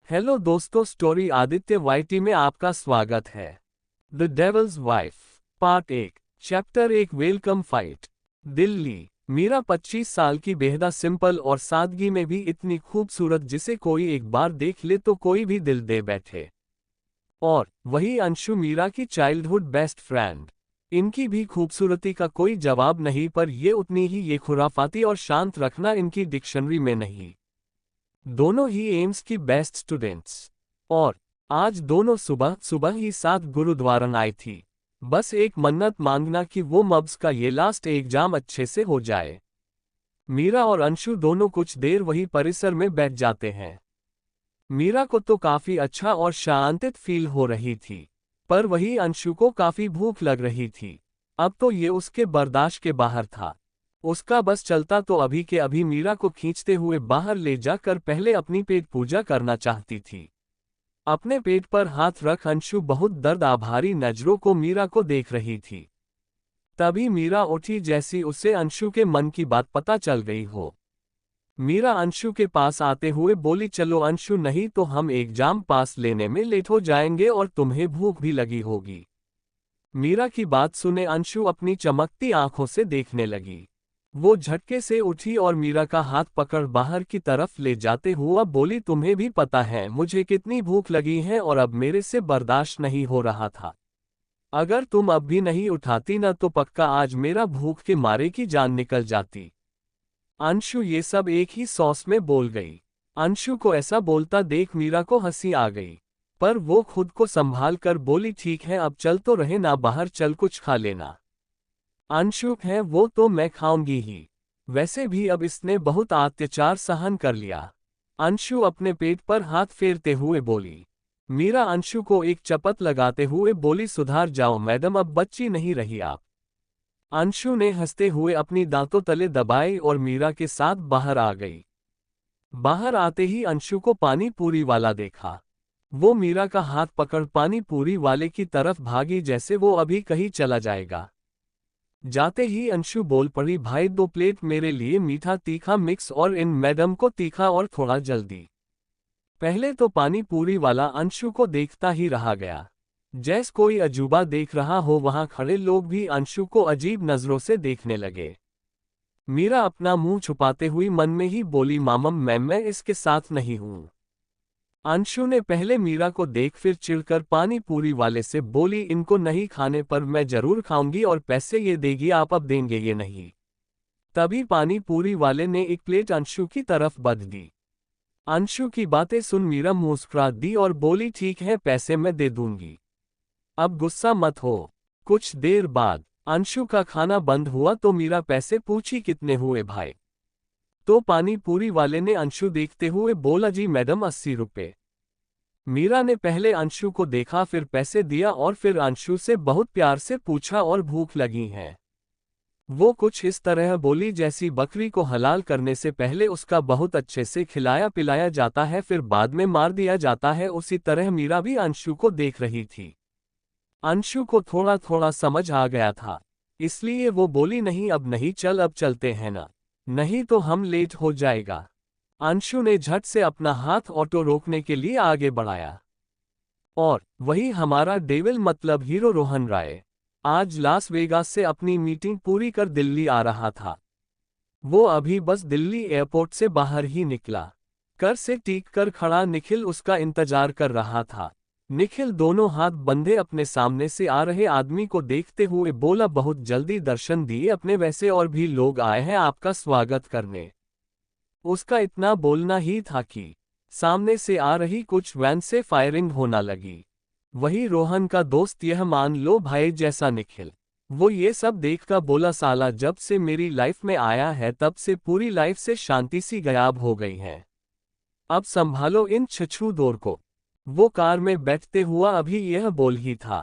Hello दोस्तों, story Aditya YT में आपका स्वागत है। The devil's wife part 1 chapter 1 welcome fight. Delhi. Meera 25 साल की बेहद सिंपल और सादगी में भी इतनी खूबसूरत जिसे कोई एक बार देख ले तो कोई भी दिल दे बैठे। और वही अंशु, मीरा की चाइल्डहुड बेस्ट फ्रेंड। इनकी भी खूबसूरती का कोई जवाब नहीं, पर ये उतनी ही ये खुराफाती और शांत रखना इनकी डिक्शनरी में नहीं। दोनों ही एम्स की बेस्ट स्टूडेंट्स। और आज दोनों सुबह सुबह ही साथ गुरुद्वारा आई थी, बस एक मन्नत मांगना कि वो मब्स का ये लास्ट एग्जाम अच्छे से हो जाए। मीरा और अंशु दोनों कुछ देर वही परिसर में बैठ जाते हैं। मीरा को तो काफी अच्छा और शांतित फील हो रही थी, पर वही अंशु को काफी भूख लग रही थी। अब तो ये उसके बर्दाश्त के बाहर था। उसका बस चलता तो अभी के अभी मीरा को खींचते हुए बाहर ले जाकर पहले अपनी पेट पूजा करना चाहती थी। अपने पेट पर हाथ रख अंशु बहुत दर्द आभारी नजरों को मीरा को देख रही थी। तभी मीरा उठी जैसी उसे अंशु के मन की बात पता चल गई हो। मीरा अंशु के पास आते हुए बोली, चलो अंशु, नहीं तो हम एग्जाम पास लेने में लेट हो जाएंगे और तुम्हें भूख भी लगी होगी। मीरा की बात सुने अंशु अपनी चमकती आंखों से देखने लगी। वो झटके से उठी और मीरा का हाथ पकड़ बाहर की तरफ ले जाते हुआ बोली, तुम्हें भी पता है मुझे कितनी भूख लगी है और अब मेरे से बर्दाश्त नहीं हो रहा था। अगर तुम अब भी नहीं उठाती ना तो पक्का आज मेरा भूख के मारे की जान निकल जाती। अंशु ये सब एक ही सॉस में बोल गई। अंशु को ऐसा बोलता देख मीरा को हंसी आ गई, पर वो खुद को संभाल कर बोली, ठीक है अब चल तो रहे ना, बाहर चल कुछ खा लेना। अंशु है वो तो मैं खाऊंगी ही, वैसे भी अब इसने बहुत अत्याचार सहन कर लिया। अंशु अपने पेट पर हाथ फेरते हुए बोली। मीरा अंशु को एक चपत लगाते हुए बोली, सुधार जाओ मैडम, अब बच्ची नहीं रही आप। अंशु ने हंसते हुए अपनी दांतों तले दबाए और मीरा के साथ बाहर आ गई। बाहर आते ही अंशु को पानी पूरी वाला देखा। वो मीरा का हाथ पकड़ पानी पूरी वाले की तरफ भागी जैसे वो अभी कहीं चला जाएगा। जाते ही अंशु बोल पड़ी, भाई 2 प्लेट मेरे लिए मीठा तीखा मिक्स और इन मैडम को तीखा और थोड़ा जल्दी। पहले तो पानी पूरी वाला अंशु को देखता ही रहा गया, जैसे कोई अजूबा देख रहा हो। वहां खड़े लोग भी अंशु को अजीब नजरों से देखने लगे। मीरा अपना मुंह छुपाते हुई मन में ही बोली, मामम मैम मैं इसके साथ नहीं हूं। अंशु ने पहले मीरा को देख फिर चिढ़कर पानी पूरी वाले से बोली, इनको नहीं खाने पर मैं जरूर खाऊंगी और पैसे ये देगी आप, अब देंगे ये नहीं। तभी पानी पूरी वाले ने एक प्लेट अंशु की तरफ बध दी। अंशु की बातें सुन मीरा मुस्कुरा दी और बोली, ठीक है पैसे मैं दे दूंगी, अब गुस्सा मत हो। कुछ देर बाद अंशु का खाना बंद हुआ तो मीरा पैसे पूछी, कितने हुए भाई? तो पानी पूरी वाले ने अंशु देखते हुए बोला, जी मैडम 80 रुपए। मीरा ने पहले अंशु को देखा फिर पैसे दिया और फिर अंशु से बहुत प्यार से पूछा, और भूख लगी है? वो कुछ इस तरह बोली जैसी बकरी को हलाल करने से पहले उसका बहुत अच्छे से खिलाया पिलाया जाता है फिर बाद में मार दिया जाता है, उसी तरह मीरा भी अंशु को देख रही थी। अंशु को थोड़ा थोड़ा समझ आ गया था, इसलिए वो बोली, नहीं अब नहीं, चल अब चलते हैं ना, नहीं तो हम लेट हो जाएगा। अंशु ने झट से अपना हाथ ऑटो रोकने के लिए आगे बढ़ाया। और वही हमारा डेविल मतलब हीरो रोहन राय आज लास वेगास से अपनी मीटिंग पूरी कर दिल्ली आ रहा था। वो अभी बस दिल्ली एयरपोर्ट से बाहर ही निकला। कर से टीक कर खड़ा निखिल उसका इंतजार कर रहा था। निखिल दोनों हाथ बंधे अपने सामने से आ रहे आदमी को देखते हुए बोला, बहुत जल्दी दर्शन दिए अपने, वैसे और भी लोग आए हैं आपका स्वागत करने। उसका इतना बोलना ही था कि सामने से आ रही कुछ वैन से फायरिंग होना लगी। वही रोहन का दोस्त, यह मान लो भाई जैसा निखिल। वो ये सब देखकर बोला, साला जब से मेरी लाइफ में आया है तब से पूरी लाइफ से शांति सी गायब हो गई है, अब संभालो इन छछूदोर को। वो कार में बैठते हुआ अभी यह बोल ही था,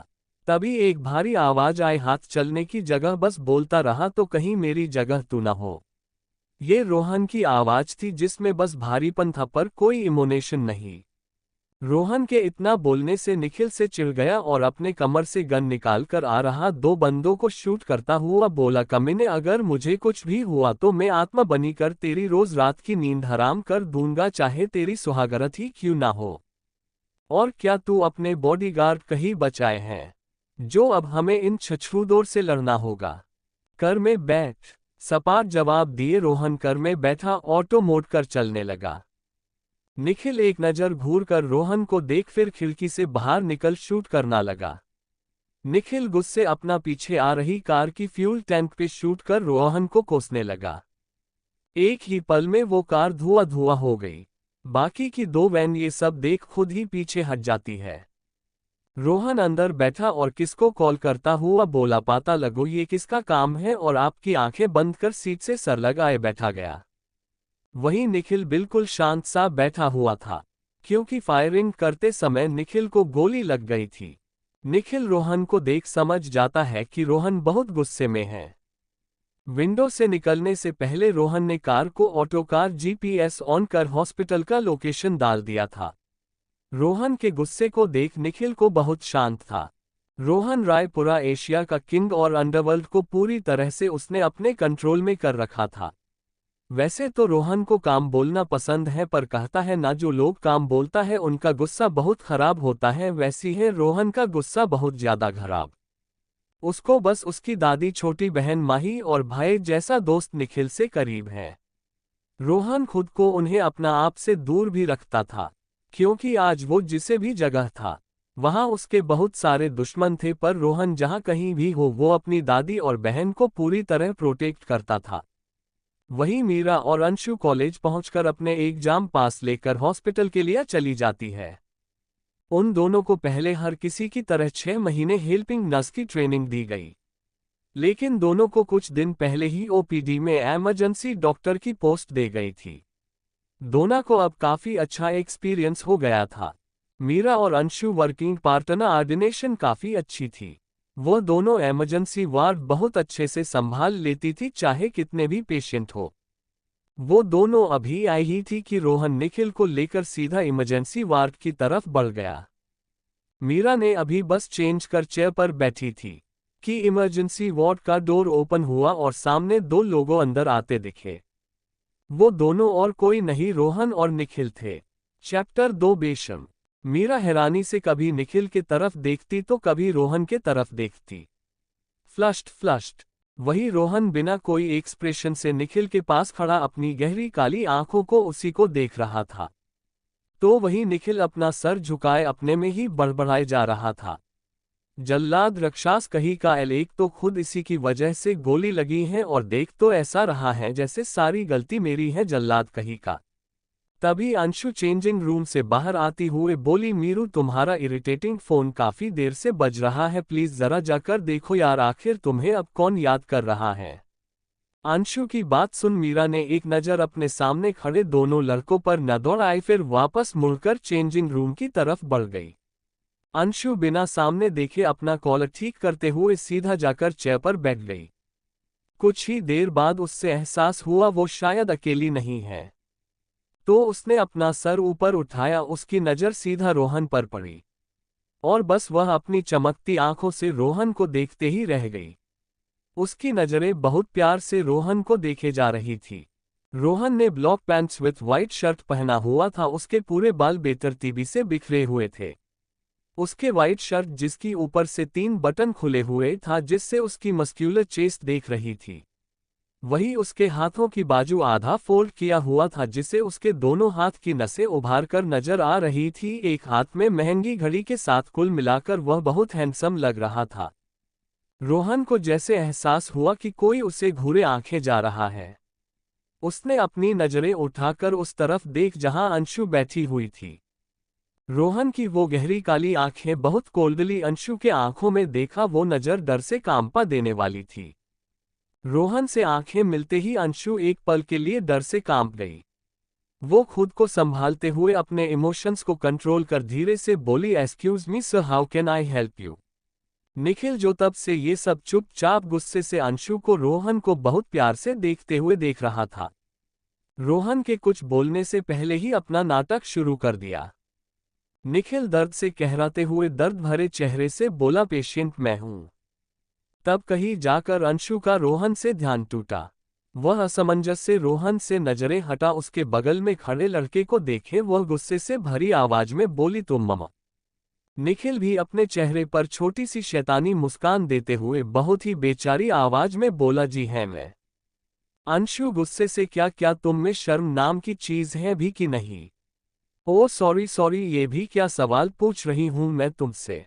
तभी एक भारी आवाज आए, हाथ चलने की जगह बस बोलता रहा तो कहीं मेरी जगह तू न हो। ये रोहन की आवाज थी जिसमें बस भारीपन था पर कोई इमोनेशन नहीं। रोहन के इतना बोलने से निखिल से चिढ़ गया और अपने कमर से गन निकालकर आ रहा 2 बंदों को शूट करता हुआ बोला, कमीने अगर मुझे कुछ भी हुआ तो मैं आत्मा बनी कर तेरी रोज रात की नींद हराम कर दूंगा, चाहे तेरी सुहागरात ही क्यों ना हो। और क्या तू अपने बॉडीगार्ड कहीं बचाए हैं, जो अब हमें इन छछूदोर से लड़ना होगा? कर में बैठ। सपाट जवाब दिए रोहन कर में बैठा, ऑटो मोड़कर चलने लगा। निखिल एक नज़र घूरकर रोहन को देख फिर खिड़की से बाहर निकल शूट करना लगा। निखिल गुस्से अपना पीछे आ रही कार की फ्यूल टैंक पे शूट कर रोहन को कोसने लगा। एक ही पल में वो कार धुआं धुआं हो गई। बाकी की दो वैन ये सब देख खुद ही पीछे हट जाती है। रोहन अंदर बैठा और किसको कॉल करता हुआ बोला, पता लगो ये किसका काम है, और आपकी आंखें बंद कर सीट से सर लगाए बैठा गया। वहीं निखिल बिल्कुल शांत सा बैठा हुआ था, क्योंकि फायरिंग करते समय निखिल को गोली लग गई थी। निखिल रोहन को देख समझ जाता है कि रोहन बहुत गुस्से में है। विंडो से निकलने से पहले रोहन ने कार को ऑटो कार जीपीएस ऑन कर हॉस्पिटल का लोकेशन डाल दिया था। रोहन के गुस्से को देख निखिल को बहुत शांत था। रोहन रायपुरा एशिया का किंग और अंडरवर्ल्ड को पूरी तरह से उसने अपने कंट्रोल में कर रखा था। वैसे तो रोहन को काम बोलना पसंद है, पर कहता है ना, जो लोग काम बोलता है उनका गुस्सा बहुत खराब होता है। वैसी है रोहन का गुस्सा बहुत ज्यादा खराब। उसको बस उसकी दादी, छोटी बहन माही और भाई जैसा दोस्त निखिल से करीब है। रोहन खुद को उन्हें अपना आप से दूर भी रखता था, क्योंकि आज वो जिसे भी जगह था वहां उसके बहुत सारे दुश्मन थे, पर रोहन जहां कहीं भी हो वो अपनी दादी और बहन को पूरी तरह प्रोटेक्ट करता था। वहीं मीरा और अंशु कॉलेज पहुंचकर अपने एग्जाम पास लेकर हॉस्पिटल के लिए चली जाती है। उन दोनों को पहले हर किसी की तरह 6 महीने हेल्पिंग नर्स की ट्रेनिंग दी गई, लेकिन दोनों को कुछ दिन पहले ही ओपीडी में इमरजेंसी डॉक्टर की पोस्ट दे गई थी। दोनों को अब काफी अच्छा एक्सपीरियंस हो गया था। मीरा और अंशु वर्किंग पार्टनर ऑर्डिनेशन काफी अच्छी थी। वो दोनों इमरजेंसी वार्ड बहुत अच्छे से संभाल लेती थी, चाहे कितने भी पेशेंट हो। वो दोनों अभी आई ही थी कि रोहन निखिल को लेकर सीधा इमरजेंसी वार्ड की तरफ बढ़ गया। मीरा ने अभी बस चेंज कर चेयर पर बैठी थी कि इमरजेंसी वार्ड का डोर ओपन हुआ और सामने 2 लोगों अंदर आते दिखे। वो दोनों और कोई नहीं, रोहन और निखिल थे। चैप्टर 2 बेशम। मीरा हैरानी से कभी निखिल की तरफ देखती तो कभी रोहन के तरफ देखती। फ्लश्ड। वही रोहन बिना कोई एक्सप्रेशन से निखिल के पास खड़ा अपनी गहरी काली आंखों को उसी को देख रहा था। तो वही निखिल अपना सर झुकाए अपने में ही बड़बड़ाए जा रहा था। जल्लाद राक्षस कहीं का, एक तो खुद इसी की वजह से गोली लगी है, और देख तो ऐसा रहा है जैसे सारी गलती मेरी है जल्लाद कहीं का। तभी अंशु चेंजिंग रूम से बाहर आती हुए बोली, मीरू तुम्हारा इरिटेटिंग फोन काफी देर से बज रहा है, प्लीज जरा जाकर देखो यार, आखिर तुम्हें अब कौन याद कर रहा है। अंशु की बात सुन मीरा ने एक नज़र अपने सामने खड़े दोनों लड़कों पर न दौड़ाई, फिर वापस मुड़कर चेंजिंग रूम की तरफ बढ़ गई। अंशु बिना सामने देखे अपना कॉलर ठीक करते हुए सीधा जाकर चेयर पर बैठ गई। कुछ ही देर बाद उससे एहसास हुआ वो शायद अकेली नहीं है, तो उसने अपना सर ऊपर उठाया। उसकी नज़र सीधा रोहन पर पड़ी, और बस वह अपनी चमकती आंखों से रोहन को देखते ही रह गई। उसकी नज़रें बहुत प्यार से रोहन को देखे जा रही थी। रोहन ने block pants with white shirt पहना हुआ था, उसके पूरे बाल बेतरतीबी से बिखरे हुए थे। उसके वाइट शर्ट जिसकी ऊपर से 3 बटन खुले हुए था, जिससे उसकी मस्क्यूलर चेस्ट देख रही थी। वही उसके हाथों की बाजू आधा फोल्ड किया हुआ था, जिसे उसके दोनों हाथ की नसें उभार कर नजर आ रही थी। एक हाथ में महंगी घड़ी के साथ कुल मिलाकर वह बहुत हैंडसम लग रहा था। रोहन को जैसे एहसास हुआ कि कोई उसे घूरे आंखें जा रहा है। उसने अपनी नजरें उठाकर उस तरफ देख जहां अंशु बैठी हुई थी। रोहन की वो गहरी काली आंखें बहुत कोल्डली अंशु के आंखों में देखा, वो नजर डर से कांपा देने वाली थी। रोहन से आंखें मिलते ही अंशु एक पल के लिए डर से कांप गई। वो खुद को संभालते हुए अपने इमोशंस को कंट्रोल कर धीरे से बोली, excuse me sir, how can I help you. Nikhil जो तब से ये सब चुपचाप गुस्से से अंशु को रोहन को बहुत प्यार से देखते हुए देख रहा था, रोहन के कुछ बोलने से पहले ही अपना नाटक शुरू कर दिया। निखिल दर्द से कहराते हुए दर्द भरे चेहरे से बोला, पेशेंट मैं हूं। तब कहीं जाकर अंशु का रोहन से ध्यान टूटा। वह असमंजस से रोहन से नजरें हटा उसके बगल में खड़े लड़के को देखे। वह गुस्से से भरी आवाज में बोली, तुम ममा। निखिल भी अपने चेहरे पर छोटी सी शैतानी मुस्कान देते हुए बहुत ही बेचारी आवाज में बोला, जी है मैं। अंशु गुस्से से, क्या क्या तुम में शर्म नाम की चीज है भी कि नहीं? ओ सॉरी सॉरी, ये भी क्या सवाल पूछ रही हूं मैं तुमसे।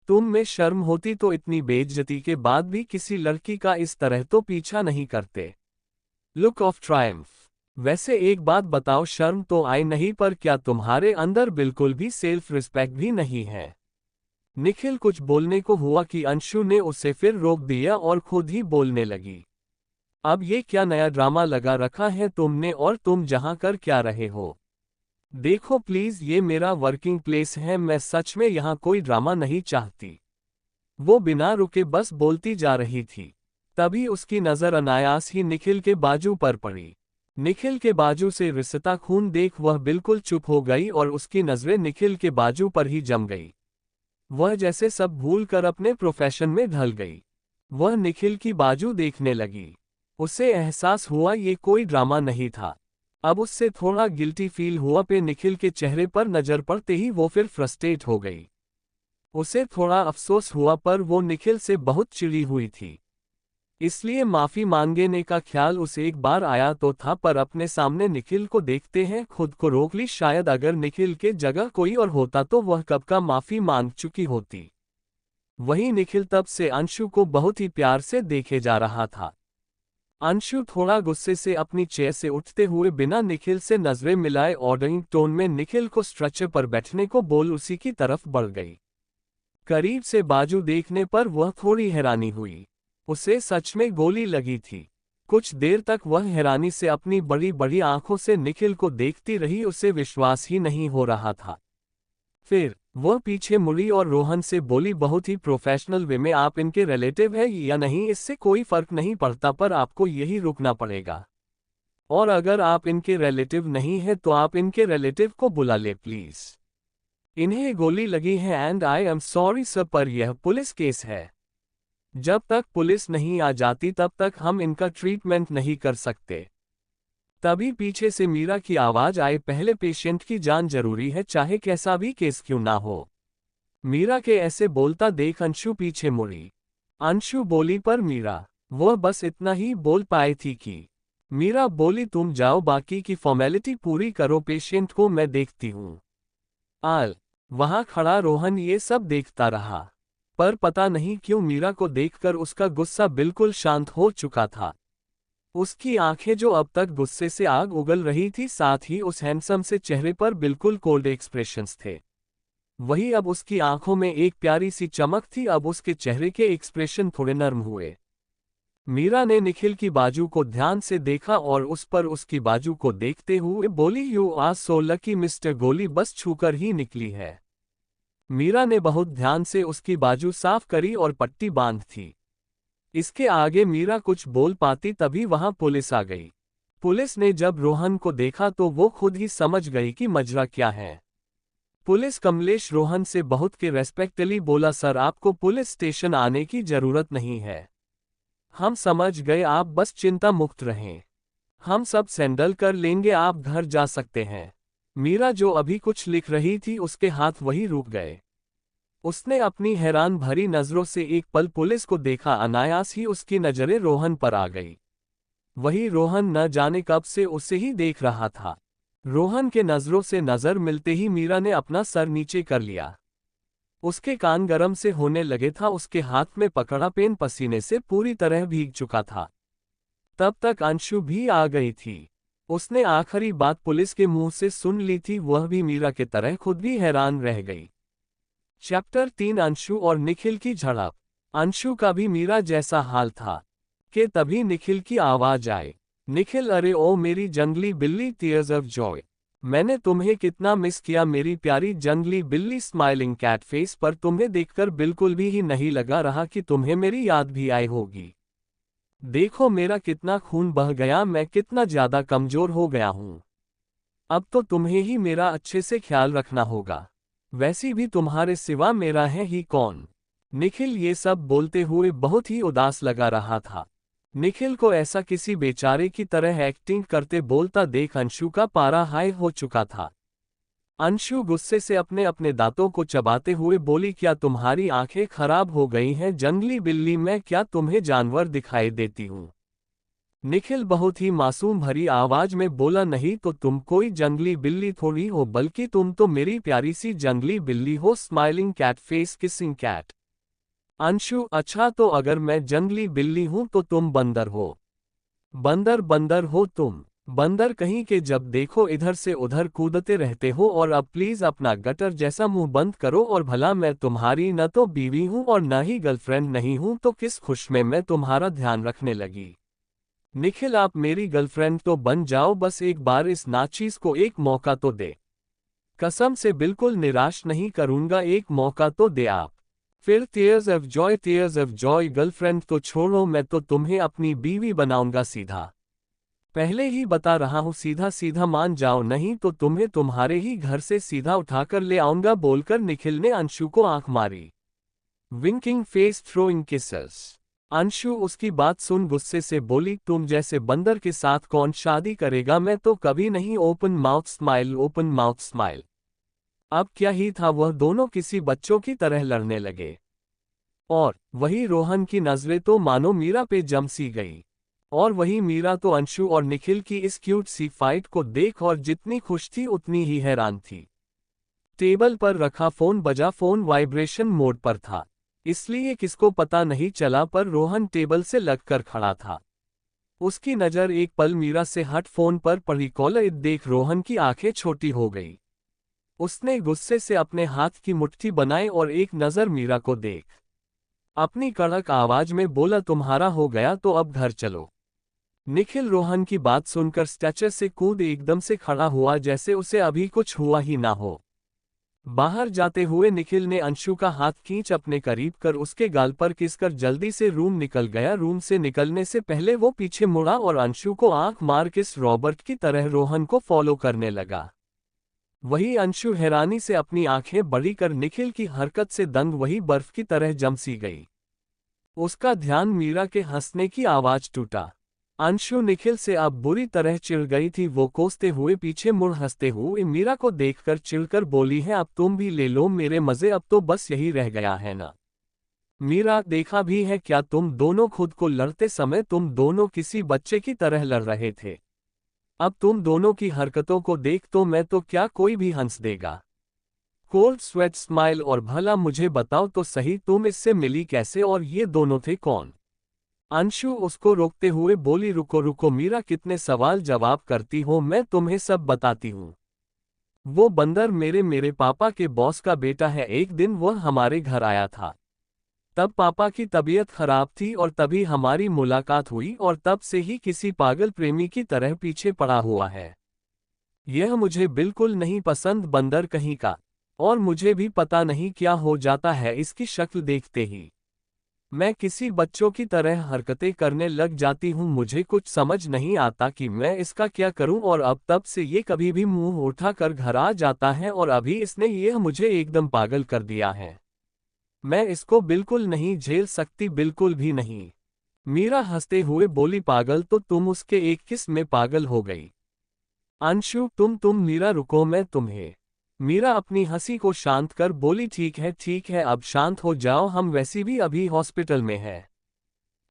तुम में शर्म होती तो इतनी बेइज्जती के बाद भी किसी लड़की का इस तरह तो पीछा नहीं करते। Look of Triumph. वैसे एक बात बताओ, शर्म तो आई नहीं, पर क्या तुम्हारे अंदर बिल्कुल भी सेल्फ रिस्पेक्ट भी नहीं है? निखिल कुछ बोलने को हुआ कि अंशु ने उसे फिर रोक दिया और खुद ही बोलने लगी। अब ये क्या नया ड्रामा लगा रखा है तुमने, और तुम जहां कर क्या रहे हो? देखो प्लीज, ये मेरा वर्किंग प्लेस है, मैं सच में यहाँ कोई ड्रामा नहीं चाहती। वो बिना रुके बस बोलती जा रही थी। तभी उसकी नजर अनायास ही निखिल के बाजू पर पड़ी। निखिल के बाजू से रिसता खून देख वह बिल्कुल चुप हो गई और उसकी नजरें निखिल के बाजू पर ही जम गई। वह जैसे सब भूल कर अपने प्रोफेशन में ढल गई। वह निखिल की बाजू देखने लगी। उसे एहसास हुआ ये कोई ड्रामा नहीं था। अब उससे थोड़ा गिल्टी फील हुआ पे निखिल के चेहरे पर नजर पड़ते ही वो फिर फ्रस्ट्रेट हो गई। उसे थोड़ा अफसोस हुआ, पर वो निखिल से बहुत चिढ़ी हुई थी। इसलिए माफी मांगने का ख्याल उसे एक बार आया तो था, पर अपने सामने निखिल को देखते हैं खुद को रोक ली। शायद अगर निखिल के जगह कोई और होता तो वह कब का माफी मांग चुकी होती। वहीं निखिल तब से अंशु को बहुत ही प्यार से देखे जा रहा था। अंशु थोड़ा गुस्से से अपनी चेयर से उठते हुए बिना निखिल से नजरें मिलाए ऑर्डरिंग टोन में निखिल को स्ट्रेचर पर बैठने को बोल उसी की तरफ बढ़ गई। करीब से बाजू देखने पर वह थोड़ी हैरानी हुई। उसे सच में गोली लगी थी। कुछ देर तक वह हैरानी से अपनी बड़ी बड़ी आंखों से निखिल को देखती रही, उसे विश्वास ही नहीं हो रहा था। फिर वह पीछे मुड़ी और रोहन से बोली, बहुत ही प्रोफेशनल वे में, आप इनके रिलेटिव है या नहीं इससे कोई फर्क नहीं पड़ता, पर आपको यही रुकना पड़ेगा। और अगर आप इनके रिलेटिव नहीं है तो आप इनके रिलेटिव को बुला ले प्लीज। इन्हें गोली लगी है and I am sorry sir, पर यह पुलिस केस है। जब तक पुलिस नहीं आ जाती तब तक हम इनका ट्रीटमेंट नहीं कर सकते। तभी पीछे से मीरा की आवाज आई, पहले पेशेंट की जान जरूरी है, चाहे कैसा भी केस क्यों ना हो। मीरा के ऐसे बोलता देख अंशु पीछे मुड़ी। अंशु बोली, पर मीरा। वह बस इतना ही बोल पाई थी कि मीरा बोली, तुम जाओ बाकी की फॉर्मेलिटी पूरी करो, पेशेंट को मैं देखती हूँ। आल वहां खड़ा रोहन ये सब देखता रहा, पर पता नहीं क्यों मीरा को देखकर उसका गुस्सा बिल्कुल शांत हो चुका था। उसकी आंखें जो अब तक गुस्से से आग उगल रही थी, साथ ही उस हैंडसम से चेहरे पर बिल्कुल कोल्ड एक्सप्रेशंस थे। वही अब उसकी आंखों में एक प्यारी सी चमक थी। अब उसके चेहरे के एक्सप्रेशन थोड़े नर्म हुए। मीरा ने निखिल की बाजू को ध्यान से देखा और उस पर उसकी बाजू को देखते हुए बोली, you are so lucky mister, गोली बस छूकर ही निकली है। मीरा ने बहुत ध्यान से उसकी बाजू साफ करी और पट्टी बांध थी। इसके आगे मीरा कुछ बोल पाती, तभी वहां पुलिस आ गई। पुलिस ने जब रोहन को देखा तो वो खुद ही समझ गई कि मजरा क्या है। पुलिस कमलेश रोहन से बहुत के रेस्पेक्टली बोला, सर आपको पुलिस स्टेशन आने की जरूरत नहीं है। हम समझ गए, आप बस चिंता मुक्त रहें। हम सब सैंडल कर लेंगे, आप घर जा सकते हैं। मीरा जो अभी कुछ लिख रही थी उसके हाथ वही रुक गए। उसने अपनी हैरान भरी नजरों से एक पल पुलिस को देखा, अनायास ही उसकी नजरें रोहन पर आ गई। वही रोहन न जाने कब से उसे ही देख रहा था। रोहन के नजरों से नजर मिलते ही मीरा ने अपना सर नीचे कर लिया। उसके कान गरम से होने लगे था, उसके हाथ में पकड़ा पेन पसीने से पूरी तरह भीग चुका था। तब तक अंशु भी आ गई थी। उसने आखिरी बात पुलिस के मुंह से सुन ली थी, वह भी मीरा के तरह खुद भी हैरान रह गई। चैप्टर 3 अंशु और निखिल की झड़प। अंशु का भी मीरा जैसा हाल था कि तभी निखिल की आवाज आई, निखिल अरे ओ मेरी जंगली बिल्ली, टीयर्स ऑफ जॉय। मैंने तुम्हें कितना मिस किया मेरी प्यारी जंगली बिल्ली, स्माइलिंग कैट फेस, पर तुम्हें देखकर बिल्कुल भी ही नहीं लगा रहा कि तुम्हें मेरी याद भी आई होगी। देखो मेरा कितना खून बह गया, मैं कितना ज्यादा कमजोर हो गया हूं। अब तो तुम्हें ही मेरा अच्छे से ख्याल रखना होगा। वैसी भी तुम्हारे सिवा मेरा है ही कौन। निखिल ये सब बोलते हुए बहुत ही उदास लगा रहा था। निखिल को ऐसा किसी बेचारे की तरह एक्टिंग करते बोलता देख अंशु का पारा हाई हो चुका था। अंशु गुस्से से अपने अपने दांतों को चबाते हुए बोली, क्या तुम्हारी आंखें खराब हो गई हैं जंगली बिल्ली, मैं क्या तुम्हें जानवर दिखाई देती हूँ? निखिल बहुत ही मासूम भरी आवाज में बोला, नहीं तो तुम कोई जंगली बिल्ली थोड़ी हो, बल्कि तुम तो मेरी प्यारी सी जंगली बिल्ली हो, smiling cat face kissing cat. Anshu, अच्छा तो अगर मैं जंगली बिल्ली हूं तो तुम बंदर हो। बंदर बंदर हो तुम, बंदर कहीं के, जब देखो इधर से उधर कूदते रहते हो, और अब प्लीज अपना गटर जैसा मुंह बंद करो, और भला मैं तुम्हारी न तो बीवी हूं और न ही गर्लफ्रेंड नहीं हूं, तो किस खुश में मैं तुम्हारा ध्यान रखने लगी। निखिल, आप मेरी गर्लफ्रेंड तो बन जाओ, बस एक बार इस नाचीज को एक मौका तो दे। कसम से बिल्कुल निराश नहीं करूंगा, एक मौका तो दे आप। फिर टीयर्स ऑफ जॉय, गर्लफ्रेंड तो छोड़ो, मैं तो तुम्हें अपनी बीवी बनाऊंगा सीधा। पहले ही बता रहा हूं, सीधा सीधा मान जाओ, नहीं तो तुम्हें तुम्हारे ही घर से सीधा उठाकर ले आऊंगा, बोलकर निखिल ने अंशु को आंख मारी। Winking face throwing kisses. Anshu उसकी बात सुन गुस्से से बोली, तुम जैसे बंदर के साथ कौन शादी करेगा, मैं तो कभी नहीं। Open mouth smile, open mouth smile. अब क्या ही था, वह दोनों किसी बच्चों की तरह लड़ने लगे। और वही रोहन की नजरें तो मानो मीरा पे जम सी गई। और वही मीरा तो अंशु और निखिल की इस क्यूट सी फाइट को देख और जितनी खुश थी उतनी ही हैरान थी। टेबल पर रखा फोन बजा, फोन वाइब्रेशन मोड पर था, इसलिए किसको पता नहीं चला, पर रोहन टेबल से लगकर खड़ा था। उसकी नजर एक पल मीरा से हट फोन पर पड़ी, कॉल देख रोहन की आंखें छोटी हो गई। उसने गुस्से से अपने हाथ की मुट्ठी बनाई और एक नजर मीरा को देख अपनी कड़क आवाज में बोला, तुम्हारा हो गया तो अब घर चलो। निखिल रोहन की बात सुनकर स्ट्रेचर से कूद एकदम से खड़ा हुआ, जैसे उसे अभी कुछ हुआ ही ना हो। बाहर जाते हुए निखिल ने अंशु का हाथ खींच अपने करीब कर उसके गाल पर किसकर जल्दी से रूम निकल गया। रूम से निकलने से पहले वो पीछे मुड़ा और अंशु को आंख मार किस रॉबर्ट की तरह रोहन को फॉलो करने लगा। वही अंशु हैरानी से अपनी आंखें बड़ी कर निखिल की हरकत से दंग वही बर्फ की तरह जम सी गई। उसका ध्यान मीरा के हंसने की आवाज टूटा। अंशु निखिल से अब बुरी तरह चिढ़ गई थी, वो कोसते हुए पीछे मुड़ हंसते हुए मीरा को देखकर चिढ़कर बोली है, अब तुम भी ले लो मेरे मजे, अब तो बस यही रह गया है ना। मीरा, देखा भी है क्या तुम दोनों, खुद को लड़ते समय तुम दोनों किसी बच्चे की तरह लड़ रहे थे। अब तुम दोनों की हरकतों को देख तो मैं तो क्या कोई भी हंस देगा। कोल्ड स्वेट स्माइल, और भला मुझे बताओ तो सही, तुम इससे मिली कैसे और ये दोनों थे कौन? अंशु उसको रोकते हुए बोली, रुको रुको मीरा, कितने सवाल जवाब करती हो, मैं तुम्हें सब बताती हूँ। वो बंदर मेरे पापा के बॉस का बेटा है। एक दिन वह हमारे घर आया था, तब पापा की तबीयत खराब थी और तभी हमारी मुलाकात हुई, और तब से ही किसी पागल प्रेमी की तरह पीछे पड़ा हुआ है। यह मुझे बिल्कुल नहीं पसंद, बंदर कहीं का। और मुझे भी पता नहीं क्या हो जाता है इसकी शक्ल देखते ही। मैं किसी बच्चों की तरह हरकतें करने लग जाती हूँ, मुझे कुछ समझ नहीं आता कि मैं इसका क्या करूँ। और अब तब से ये कभी भी मुंह उठा कर घर आ जाता है, और अभी इसने यह मुझे एकदम पागल कर दिया है। मैं इसको बिल्कुल नहीं झेल सकती, बिल्कुल भी नहीं। मीरा हंसते हुए बोली, पागल तो तुम उसके एक किस में पागल हो गई। अंशु, तुम मीरा रुको, मैं तुम्हें। मीरा अपनी हंसी को शांत कर बोली, ठीक है अब शांत हो जाओ, हम वैसे भी अभी हॉस्पिटल में हैं।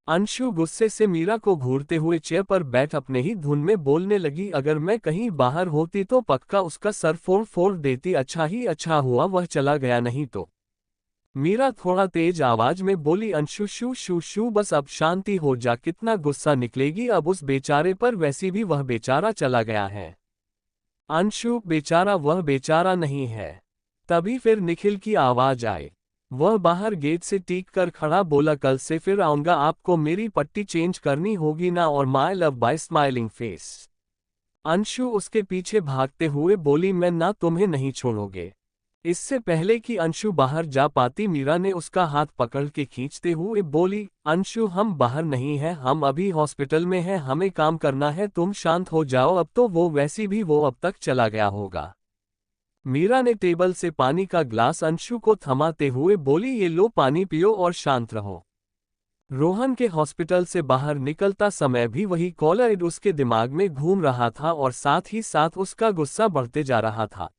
अंशु गुस्से से मीरा को घूरते हुए चेयर पर बैठ अपने ही धुन में बोलने लगी, अगर मैं कहीं बाहर होती तो पक्का उसका सर फोड़ फोड़ देती, अच्छा ही अच्छा हुआ वह चला गया, नहीं तो। मीरा थोड़ा तेज आवाज में बोली, अंशु शू शू शू, बस अब शांति हो जा, कितना गुस्सा निकलेगी अब उस बेचारे पर, वैसे भी वह बेचारा चला गया है। अंशु, बेचारा वह बेचारा नहीं है। तभी फिर निखिल की आवाज आए। वह बाहर गेट से टीक कर खड़ा बोला, कल से फिर आऊंगा, आपको मेरी पट्टी चेंज करनी होगी ना, और my love bye smiling face. Anshu उसके पीछे भागते हुए बोली, मैं ना तुम्हें नहीं छोड़ोगे। इससे पहले कि अंशु बाहर जा पाती, मीरा ने उसका हाथ पकड़ के खींचते हुए बोली, अंशु हम बाहर नहीं हैं, हम अभी हॉस्पिटल में हैं, हमें काम करना है, तुम शांत हो जाओ अब तो, वो वैसी भी वो अब तक चला गया होगा। मीरा ने टेबल से पानी का ग्लास अंशु को थमाते हुए बोली, ये लो पानी पियो और शांत रहो। रोहन के हॉस्पिटल से बाहर निकलता समय भी वही कॉलर उसके दिमाग में घूम रहा था, और साथ ही साथ उसका गुस्सा बढ़ते जा रहा था।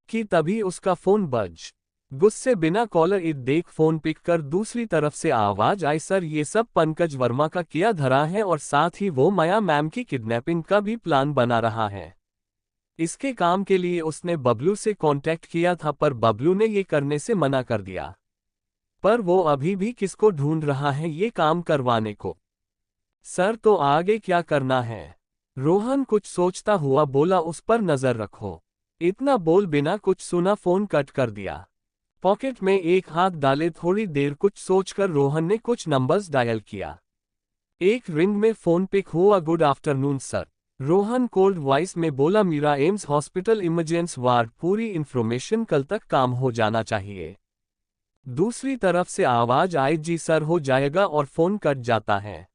कि तभी उसका फोन बज। गुस्से बिना कॉलर इट देख फोन पिक कर दूसरी तरफ से आवाज आई, सर ये सब पंकज वर्मा का किया धरा है और साथ ही वो माया मैम की किडनैपिंग का भी प्लान बना रहा है। इसके काम के लिए उसने बबलू से कांटेक्ट किया था पर बबलू ने ये करने से मना कर दिया। पर वो अभी भी किसको ढूंढ रहा है ये काम करवाने को। सर तो आगे क्या करना है? रोहन कुछ सोचता हुआ बोला, उस पर नजर रखो। इतना बोल बिना कुछ सुना फोन कट कर दिया। पॉकेट में एक हाथ डाले थोड़ी देर कुछ सोचकर रोहन ने कुछ नंबर्स डायल किया। एक रिंग में फोन पिक हुआ। Good afternoon sir, Rohan cold voice में बोला। Meera AIIMS hospital emergency ward, पूरी इंफॉर्मेशन कल तक काम हो जाना चाहिए। दूसरी तरफ से आवाज आई, जी सर हो जाएगा, और फोन कट जाता है।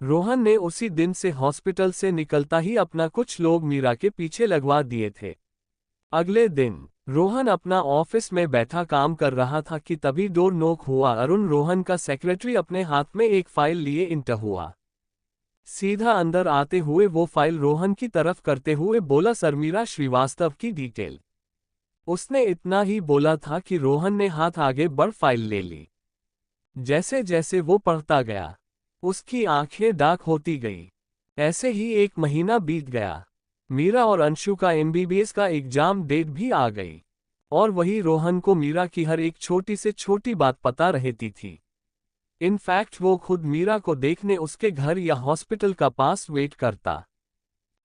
रोहन ने उसी दिन से हॉस्पिटल से निकलता ही अपना कुछ लोग मीरा के पीछे लगवा दिए थे। अगले दिन रोहन अपना ऑफिस में बैठा काम कर रहा था कि तभी डोर नॉक हुआ। अरुण, रोहन का सेक्रेटरी, अपने हाथ में एक फाइल लिए इंटर हुआ। सीधा अंदर आते हुए वो फाइल रोहन की तरफ करते हुए बोला, सर मीरा श्रीवास्तव की डिटेल। उसने इतना ही बोला था कि रोहन ने हाथ आगे बढ़ फाइल ले ली। जैसे जैसे वो पढ़ता गया उसकी आंखें डार्क होती गई। ऐसे ही एक महीना बीत गया। मीरा और अंशु का एमबीबीएस का एग्जाम डेट भी आ गई और वही रोहन को मीरा की हर एक छोटी से छोटी बात पता रहती थी। इनफैक्ट वो खुद मीरा को देखने उसके घर या हॉस्पिटल का पास वेट करता।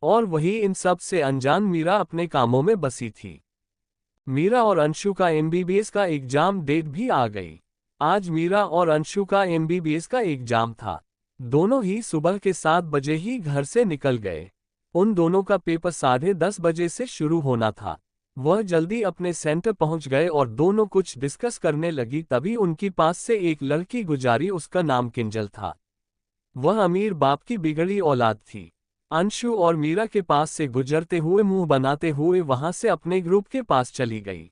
और वही इन सब से अनजान मीरा अपने कामों में बसी थी। मीरा और अंशु का एमबीबीएस का एग्जाम डेट भी आ गई। आज मीरा और अंशु का एमबीबीएस का एग्जाम था। दोनों ही सुबह के 7 बजे ही घर से निकल गए। उन दोनों का पेपर 10:30 बजे से शुरू होना था। वह जल्दी अपने सेंटर पहुंच गए और दोनों कुछ डिस्कस करने लगी। तभी उनकी पास से एक लड़की गुजारी। उसका नाम किंजल था। वह अमीर बाप की बिगड़ी औलाद थी। अंशु और मीरा के पास से गुजरते हुए मुंह बनाते हुए वहां से अपने ग्रुप के पास चली गई।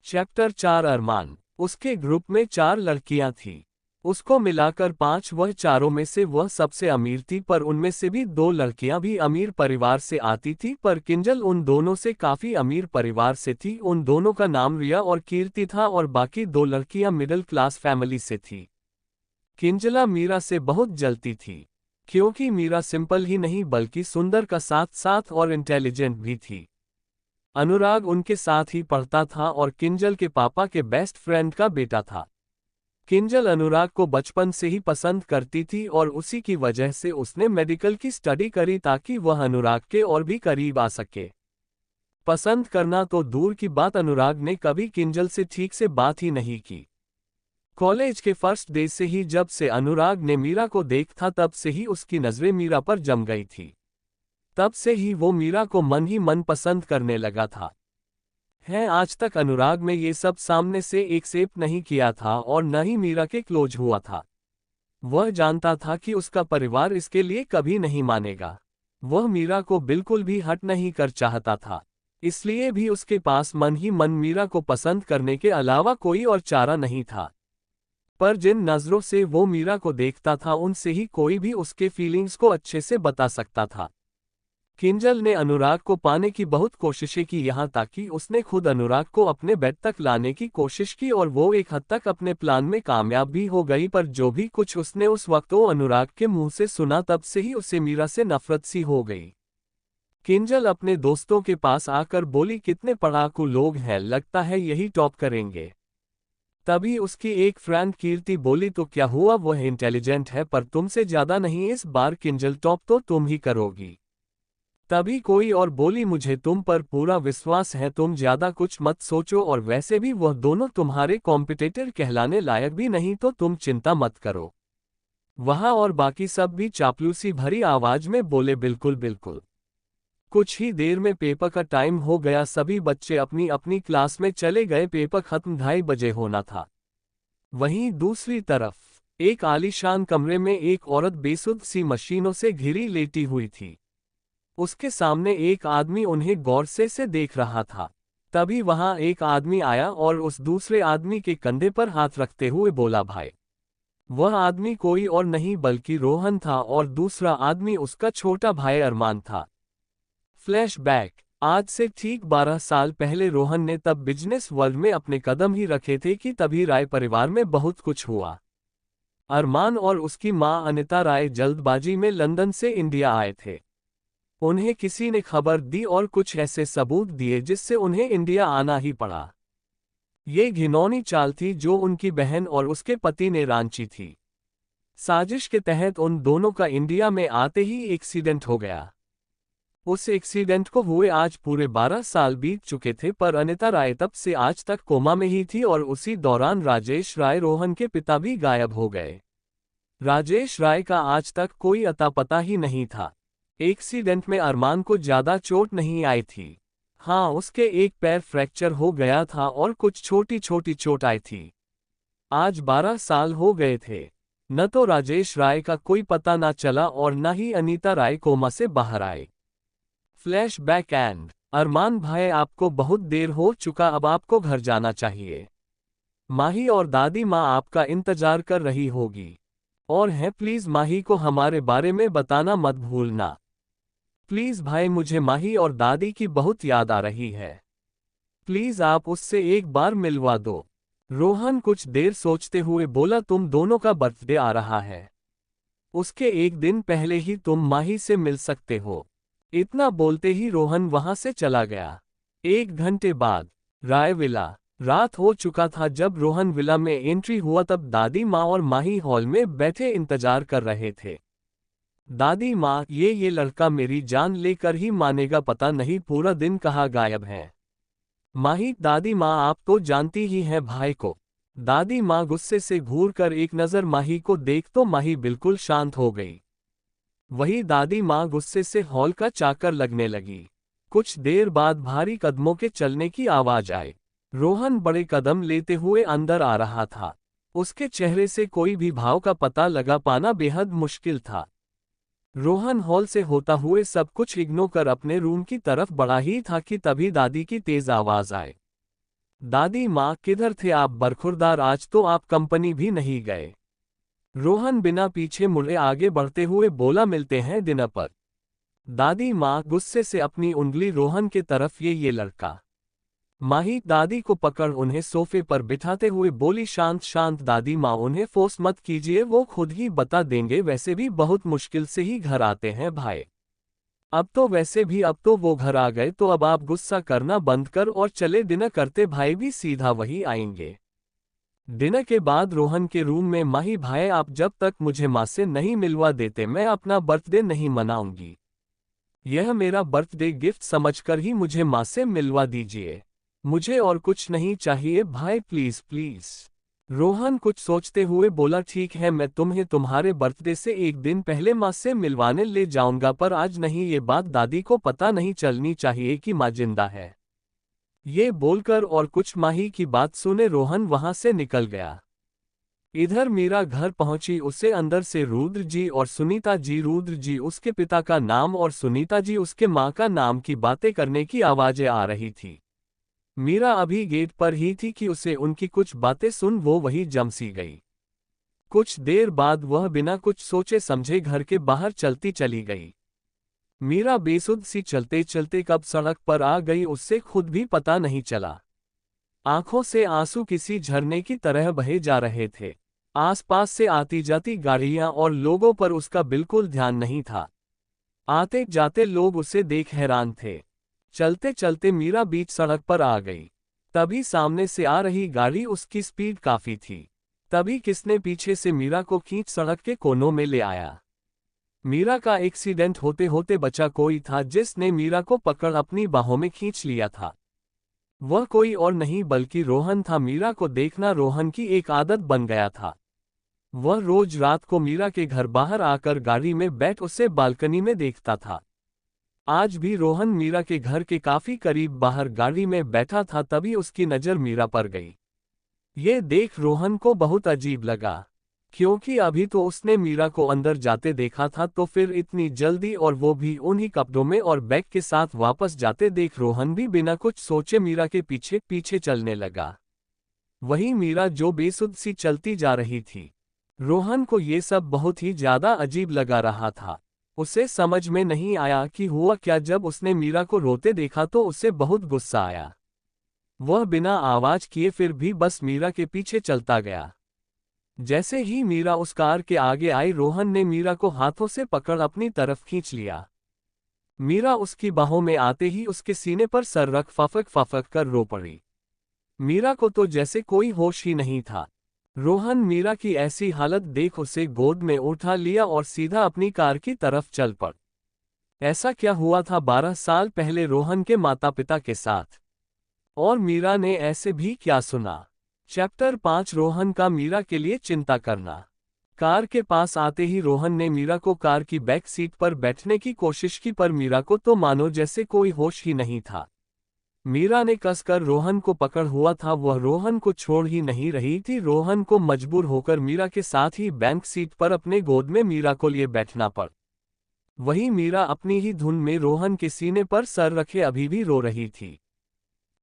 चैप्टर 4 अरमान। उसके ग्रुप में 4 लड़कियां थीं। उसको मिलाकर 5। वह चारों में से वह सबसे अमीर थी, पर उनमें से भी 2 लड़कियां भी अमीर परिवार से आती थी, पर किंजल उन दोनों से काफी अमीर परिवार से थी। उन दोनों का नाम रिया और कीर्ति था और बाकी 2 लड़कियां मिडिल क्लास फैमिली से थी। किंजला मीरा से बहुत जलती थी, क्योंकि मीरा सिंपल ही नहीं बल्कि सुंदर का साथ साथ और इंटेलिजेंट भी थी। अनुराग उनके साथ ही पढ़ता था और किंजल के पापा के बेस्ट फ्रेंड का बेटा था। किंजल अनुराग को बचपन से ही पसंद करती थी और उसी की वजह से उसने मेडिकल की स्टडी करी ताकि वह अनुराग के और भी करीब आ सके। पसंद करना तो दूर की बात, अनुराग ने कभी किंजल से ठीक से बात ही नहीं की। कॉलेज के फर्स्ट डे से ही जब से अनुराग ने मीरा को देखा तब से ही उसकी नजरें मीरा पर जम गई थी। तब से ही वो मीरा को मन ही मन पसंद करने लगा था। आज तक अनुराग में ये सब सामने से एक्सेप्ट नहीं किया था और न ही मीरा के क्लोज हुआ था। वह जानता था कि उसका परिवार इसके लिए कभी नहीं मानेगा। वह मीरा को बिल्कुल भी हट नहीं कर चाहता था, इसलिए भी उसके पास मन ही मन मीरा को पसंद करने के अलावा कोई और चारा नहीं था। पर जिन नजरों से वो मीरा को देखता था उनसे ही कोई भी उसके फीलिंग्स को अच्छे से बता सकता था। किंजल ने अनुराग को पाने की बहुत कोशिशें की, यहाँ तक कि उसने खुद अनुराग को अपने बेड तक लाने की कोशिश की और वो एक हद तक अपने प्लान में कामयाब भी हो गई। पर जो भी कुछ उसने उस वक्त वो अनुराग के मुंह से सुना तब से ही उसे मीरा से नफरत सी हो गई। किंजल अपने दोस्तों के पास आकर बोली, कितने पढ़ाकू लोग हैं, लगता है यही टॉप करेंगे। तभी उसकी एक फ्रेंड कीर्ति बोली, तो क्या हुआ, वह इंटेलिजेंट है पर तुमसे ज्यादा नहीं, इस बार किंजल टॉप तो तुम ही करोगी। तभी कोई और बोली, मुझे तुम पर पूरा विश्वास है, तुम ज्यादा कुछ मत सोचो, और वैसे भी वह दोनों तुम्हारे कॉम्पिटिटर कहलाने लायक भी नहीं, तो तुम चिंता मत करो। वहां और बाकी सब भी चापलूसी भरी आवाज में बोले, बिल्कुल बिल्कुल। कुछ ही देर में पेपर का टाइम हो गया। सभी बच्चे अपनी अपनी क्लास में चले गए। पेपर खत्म 2:30 बजे होना था। वहीं दूसरी तरफ एक आलीशान कमरे में एक औरत बेसुध सी मशीनों से घिरी लेटी हुई थी। उसके सामने एक आदमी उन्हें गौर से देख रहा था। तभी वहां एक आदमी आया और उस दूसरे आदमी के कंधे पर हाथ रखते हुए बोला, भाई। वह आदमी कोई और नहीं बल्कि रोहन था और दूसरा आदमी उसका छोटा भाई अरमान था। फ्लैशबैक। आज से ठीक 12 साल पहले रोहन ने तब बिजनेस वर्ल्ड में अपने कदम ही रखे थे कि तभी राय परिवार में बहुत कुछ हुआ। अरमान और उसकी मां अनिता राय जल्दबाजी में लंदन से इंडिया आए थे। उन्हें किसी ने खबर दी और कुछ ऐसे सबूत दिए जिससे उन्हें इंडिया आना ही पड़ा। ये घिनौनी चाल थी जो उनकी बहन और उसके पति ने रांची थी। साजिश के तहत उन दोनों का इंडिया में आते ही एक्सीडेंट हो गया। उस एक्सीडेंट को हुए आज पूरे 12 साल बीत चुके थे, पर अनिता राय तब से आज तक कोमा में ही थी और उसी दौरान राजेश राय रोहन के पिता भी गायब हो गए। राजेश राय का आज तक कोई अता पता ही नहीं था। एक्सीडेंट में अरमान को ज्यादा चोट नहीं आई थी। हाँ, उसके एक पैर फ्रैक्चर हो गया था और कुछ छोटी छोटी चोट आई थी। आज 12 साल हो गए थे। न तो राजेश राय का कोई पता ना चला और न ही अनीता राय कोमा से बाहर आए। फ्लैशबैक एंड अरमान भाई, आपको बहुत देर हो चुका, अब आपको घर जाना चाहिए। माही और दादी माँ आपका इंतजार कर रही होगी। और हैं, प्लीज माही को हमारे बारे में बताना मत भूलना। प्लीज भाई, मुझे माही और दादी की बहुत याद आ रही है। प्लीज आप उससे एक बार मिलवा दो। रोहन कुछ देर सोचते हुए बोला, तुम दोनों का बर्थडे आ रहा है। उसके एक दिन पहले ही तुम माही से मिल सकते हो। इतना बोलते ही रोहन वहां से चला गया। 1 घंटे बाद राय विला। रात हो चुका था जब रोहन विला में एंट्री हुआ, तब दादी माँ और माही हॉल में बैठे इंतजार कर रहे थे। दादी माँ, ये लड़का मेरी जान लेकर ही मानेगा, पता नहीं पूरा दिन कहाँ गायब है। माही, दादी माँ आप तो जानती ही हैं भाई को। दादी माँ गुस्से से घूर कर एक नजर माही को देख तो माही बिल्कुल शांत हो गई। वही दादी माँ गुस्से से हॉल का चाकर लगने लगी। कुछ देर बाद भारी कदमों के चलने की आवाज आई। रोहन बड़े कदम लेते हुए अंदर आ रहा था। उसके चेहरे से कोई भी भाव का पता लगा पाना बेहद मुश्किल था। रोहन हॉल से होता हुए सब कुछ इग्नोर कर अपने रूम की तरफ बढ़ा ही था कि तभी दादी की तेज आवाज आए। दादी माँ, किधर थे आप बरखुरदार, आज तो आप कंपनी भी नहीं गए। रोहन बिना पीछे मुड़े आगे बढ़ते हुए बोला, मिलते हैं डिनर पर। दादी माँ गुस्से से अपनी उंगली रोहन के तरफ, ये लड़का। माही दादी को पकड़ उन्हें सोफे पर बिठाते हुए बोली, शांत शांत दादी माँ, उन्हें फोर्स मत कीजिए, वो खुद ही बता देंगे, वैसे भी बहुत मुश्किल से ही घर आते हैं भाई। अब तो वैसे भी अब तो वो घर आ गए, तो अब आप गुस्सा करना बंद कर और चले, डिनर करते भाई भी सीधा वही आएंगे। डिनर के बाद रोहन के रूम में, माही भाई आप जब तक मुझे माँ से नहीं मिलवा देते मैं अपना बर्थडे नहीं मनाऊंगी। यह मेरा बर्थडे गिफ्ट समझकर ही मुझे माँ से मिलवा दीजिए। मुझे और कुछ नहीं चाहिए भाई, प्लीज प्लीज। रोहन कुछ सोचते हुए बोला, ठीक है, मैं तुम्हें तुम्हारे बर्थडे से एक दिन पहले माँ से मिलवाने ले जाऊंगा, पर आज नहीं। ये बात दादी को पता नहीं चलनी चाहिए कि माँ जिंदा है। ये बोलकर और कुछ माही की बात सुने रोहन वहां से निकल गया। इधर मीरा घर पहुंची, उसे अंदर से रुद्र जी और सुनीता जी, रुद्र जी उसके पिता का नाम और सुनीता जी उसके माँ का नाम की बातें करने की आवाजें आ रही थी। मीरा अभी गेट पर ही थी कि उसे उनकी कुछ बातें सुन वो वही जम सी गई। कुछ देर बाद वह बिना कुछ सोचे समझे घर के बाहर चलती चली गई। मीरा बेसुध सी चलते चलते कब सड़क पर आ गई उससे खुद भी पता नहीं चला। आंखों से आंसू किसी झरने की तरह बहे जा रहे थे। आसपास से आती जाती गाड़ियां और लोगों पर उसका बिल्कुल ध्यान नहीं था। आते जाते लोग उसे देख हैरान थे। चलते चलते मीरा बीच सड़क पर आ गई। तभी सामने से आ रही गाड़ी, उसकी स्पीड काफी थी। तभी किसने पीछे से मीरा को खींच सड़क के कोनों में ले आया। मीरा का एक्सीडेंट होते होते बचा कोई था जिसने मीरा को पकड़ अपनी बाहों में खींच लिया था। वह कोई और नहीं बल्कि रोहन था। मीरा को देखना रोहन की एक आदत बन गया था। वह रोज रात को मीरा के घर बाहर आकर गाड़ी में बैठ उसे बालकनी में देखता था। आज भी रोहन मीरा के घर के काफी करीब बाहर गाड़ी में बैठा था, तभी उसकी नजर मीरा पर गई। ये देख रोहन को बहुत अजीब लगा, क्योंकि अभी तो उसने मीरा को अंदर जाते देखा था, तो फिर इतनी जल्दी और वो भी उन्हीं कपड़ों में और बैग के साथ वापस जाते देख रोहन भी बिना कुछ सोचे मीरा के पीछे पीछे चलने लगा। वही मीरा जो बेसुध सी चलती जा रही थी। रोहन को ये सब बहुत ही ज्यादा अजीब लगा रहा था। उसे समझ में नहीं आया कि हुआ क्या। जब उसने मीरा को रोते देखा तो उसे बहुत गुस्सा आया। वह बिना आवाज किए फिर भी बस मीरा के पीछे चलता गया। जैसे ही मीरा उस कार के आगे आई, रोहन ने मीरा को हाथों से पकड़ अपनी तरफ खींच लिया। मीरा उसकी बाहों में आते ही उसके सीने पर सर रख फफक फफक कर रो पड़ी। मीरा को तो जैसे कोई होश ही नहीं था। रोहन मीरा की ऐसी हालत देख उसे गोद में उठा लिया और सीधा अपनी कार की तरफ चल पड़। ऐसा क्या हुआ था 12 साल पहले रोहन के माता पिता के साथ, और मीरा ने ऐसे भी क्या सुना। चैप्टर 5 रोहन का मीरा के लिए चिंता करना। कार के पास आते ही रोहन ने मीरा को कार की बैक सीट पर बैठने की कोशिश की, पर मीरा को तो मानो जैसे कोई होश ही नहीं था। मीरा ने कसकर रोहन को पकड़ हुआ था, वह रोहन को छोड़ ही नहीं रही थी। रोहन को मजबूर होकर मीरा के साथ ही बैंक सीट पर अपने गोद में मीरा को लिए बैठना पड़। वहीं मीरा अपनी ही धुन में रोहन के सीने पर सर रखे अभी भी रो रही थी।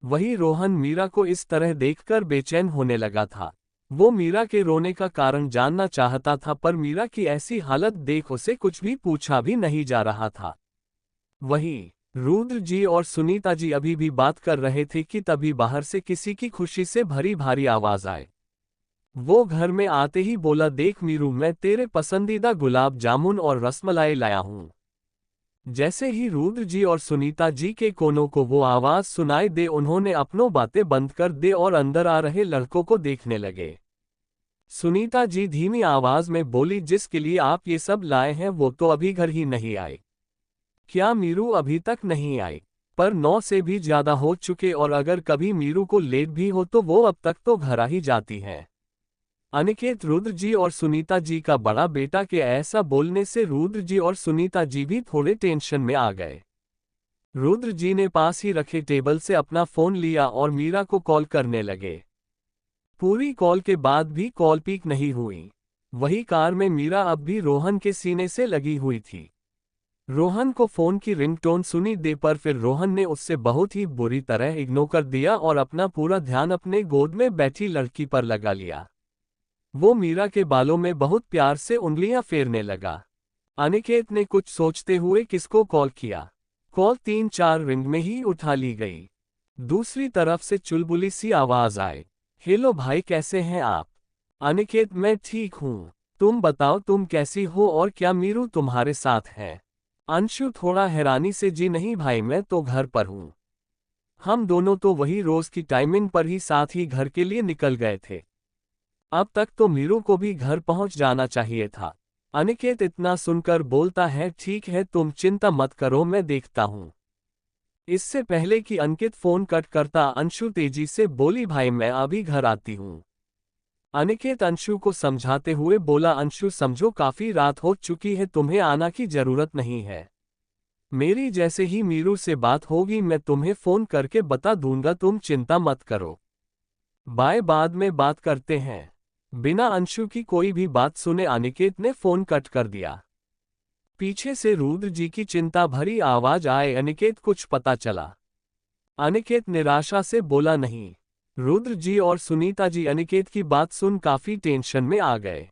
वही रोहन मीरा को इस तरह देखकर बेचैन होने लगा था। वो मीरा के रोने का कारण जानना चाहता था, पर मीरा की ऐसी हालत देख उसे कुछ भी पूछा भी नहीं जा रहा था। वहीं रुद्र जी और सुनीता जी अभी भी बात कर रहे थे कि तभी बाहर से किसी की खुशी से भरी भारी आवाज आए। वो घर में आते ही बोला, देख मीरू, मैं तेरे पसंदीदा गुलाब जामुन और रसमलाई लाया हूं। जैसे ही रुद्र जी और सुनीता जी के कोनों को वो आवाज सुनाई दे, उन्होंने अपनों बातें बंद कर दे और अंदर आ रहे लड़कों को देखने लगे। सुनीता जी धीमी आवाज में बोली, जिसके लिए आप ये सब लाए हैं वो तो अभी घर ही नहीं आए। क्या मीरू अभी तक नहीं आई? पर 9 से भी ज्यादा हो चुके, और अगर कभी मीरू को लेट भी हो तो वो अब तक तो घर आ ही जाती है। अनिकेत रुद्र जी और सुनीता जी का बड़ा बेटा के ऐसा बोलने से रुद्र जी और सुनीता जी भी थोड़े टेंशन में आ गए। रुद्र जी ने पास ही रखे टेबल से अपना फोन लिया और मीरा को कॉल करने लगे। पूरी कॉल के बाद भी कॉल पिक नहीं हुई। वही कार में मीरा अब भी रोहन के सीने से लगी हुई थी। रोहन को फोन की रिंगटोन सुनी दे, पर फिर रोहन ने उससे बहुत ही बुरी तरह इग्नोर कर दिया और अपना पूरा ध्यान अपने गोद में बैठी लड़की पर लगा लिया। वो मीरा के बालों में बहुत प्यार से उंगलियां फेरने लगा। अनिकेत ने कुछ सोचते हुए किसको कॉल किया। कॉल 3-4 रिंग में ही उठा ली गई। दूसरी तरफ से चुलबुली सी आवाज आए, हेलो भाई, कैसे हैं आप? अनिकेत, मैं ठीक हूँ, तुम बताओ तुम कैसी हो और क्या मीरू तुम्हारे साथ है? अंशु थोड़ा हैरानी से, जी नहीं भाई, मैं तो घर पर हूँ। हम दोनों तो वही रोज की टाइमिंग पर ही साथ ही घर के लिए निकल गए थे। अब तक तो मीरू को भी घर पहुंच जाना चाहिए था। अनिकेत इतना सुनकर बोलता है, ठीक है तुम चिंता मत करो, मैं देखता हूँ। इससे पहले कि अंकित फोन कट करता, अंशु तेजी से बोली, भाई मैं अभी घर आती हूँ। अनिकेत अंशु को समझाते हुए बोला, अंशु समझो काफी रात हो चुकी है, तुम्हें आना की जरूरत नहीं है। मेरी जैसे ही मीरू से बात होगी मैं तुम्हें फोन करके बता दूंगा, तुम चिंता मत करो। बाय, बाद में बात करते हैं। बिना अंशु की कोई भी बात सुने अनिकेत ने फोन कट कर दिया। पीछे से रुद्र जी की चिंता भरी आवाज आए, अनिकेत कुछ पता चला? अनिकेत निराशा से बोला, नहीं। रुद्र जी और सुनीता जी अनिकेत की बात सुन काफी टेंशन में आ गए।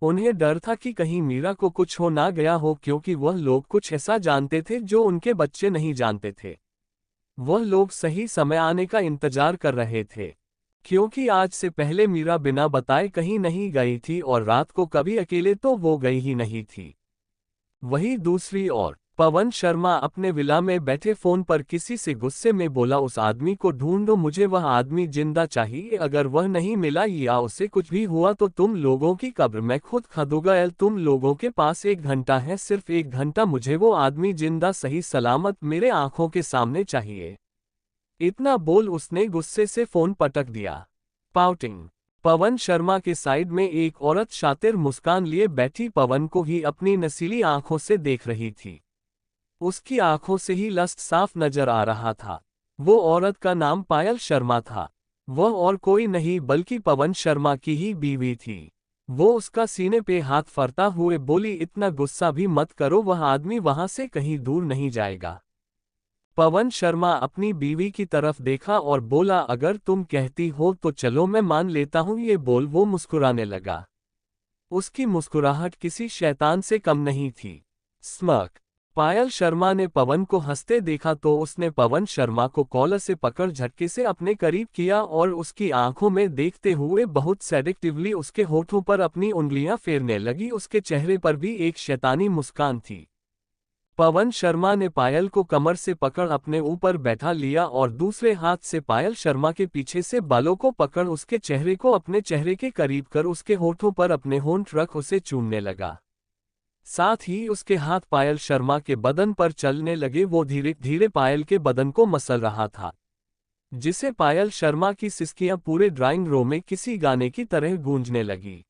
उन्हें डर था कि कहीं मीरा को कुछ हो ना गया हो, क्योंकि वह लोग कुछ ऐसा जानते थे जो उनके बच्चे नहीं जानते थे। वह लोग सही समय आने का इंतजार कर रहे थे, क्योंकि आज से पहले मीरा बिना बताए कहीं नहीं गई थी और रात को कभी अकेले तो वो गई ही नहीं थी। वहीं दूसरी ओर पवन शर्मा अपने विला में बैठे फोन पर किसी से गुस्से में बोला, उस आदमी को ढूंढो, मुझे वह आदमी जिंदा चाहिए। अगर वह नहीं मिला या उसे कुछ भी हुआ तो तुम लोगों की कब्र मैं खुद खोदूंगा। तुम लोगों के पास 1 घंटा है, सिर्फ 1 घंटा, मुझे वो आदमी जिंदा सही सलामत मेरे आंखों के सामने चाहिए। इतना बोल उसने गुस्से से फोन पटक दिया। पाउटिंग। पवन शर्मा के साइड में एक औरत शातिर मुस्कान लिए बैठी पवन को ही अपनी नसीली आंखों से देख रही थी। उसकी आंखों से ही लस्ट साफ नजर आ रहा था। वो औरत का नाम पायल शर्मा था। वह और कोई नहीं बल्कि पवन शर्मा की ही बीवी थी। वो उसका सीने पे हाथ फरता हुए बोली, इतना गुस्सा भी मत करो, वह आदमी वहां से कहीं दूर नहीं जाएगा। पवन शर्मा अपनी बीवी की तरफ देखा और बोला, अगर तुम कहती हो तो चलो मैं मान लेता हूं। ये बोल वो मुस्कुराने लगा। उसकी मुस्कुराहट किसी शैतान से कम नहीं थी। स्मर्क। पायल शर्मा ने पवन को हंसते देखा तो उसने पवन शर्मा को कॉलर से पकड़ झटके से अपने करीब किया और उसकी आंखों में देखते हुए बहुत सेडिक्टिवली उसके होठों पर अपनी उंगलियां फेरने लगी। उसके चेहरे पर भी एक शैतानी मुस्कान थी। पवन शर्मा ने पायल को कमर से पकड़ अपने ऊपर बैठा लिया और दूसरे हाथ से पायल शर्मा के पीछे से बालों को पकड़ उसके चेहरे को अपने चेहरे के करीब कर उसके होठों पर अपने होंठ रख उसे चूमने लगा। साथ ही उसके हाथ पायल शर्मा के बदन पर चलने लगे। वो धीरे धीरे पायल के बदन को मसल रहा था, जिसे पायल शर्मा की सिसकियां पूरे ड्राइंग रूम में किसी गाने की तरह गूंजने लगी।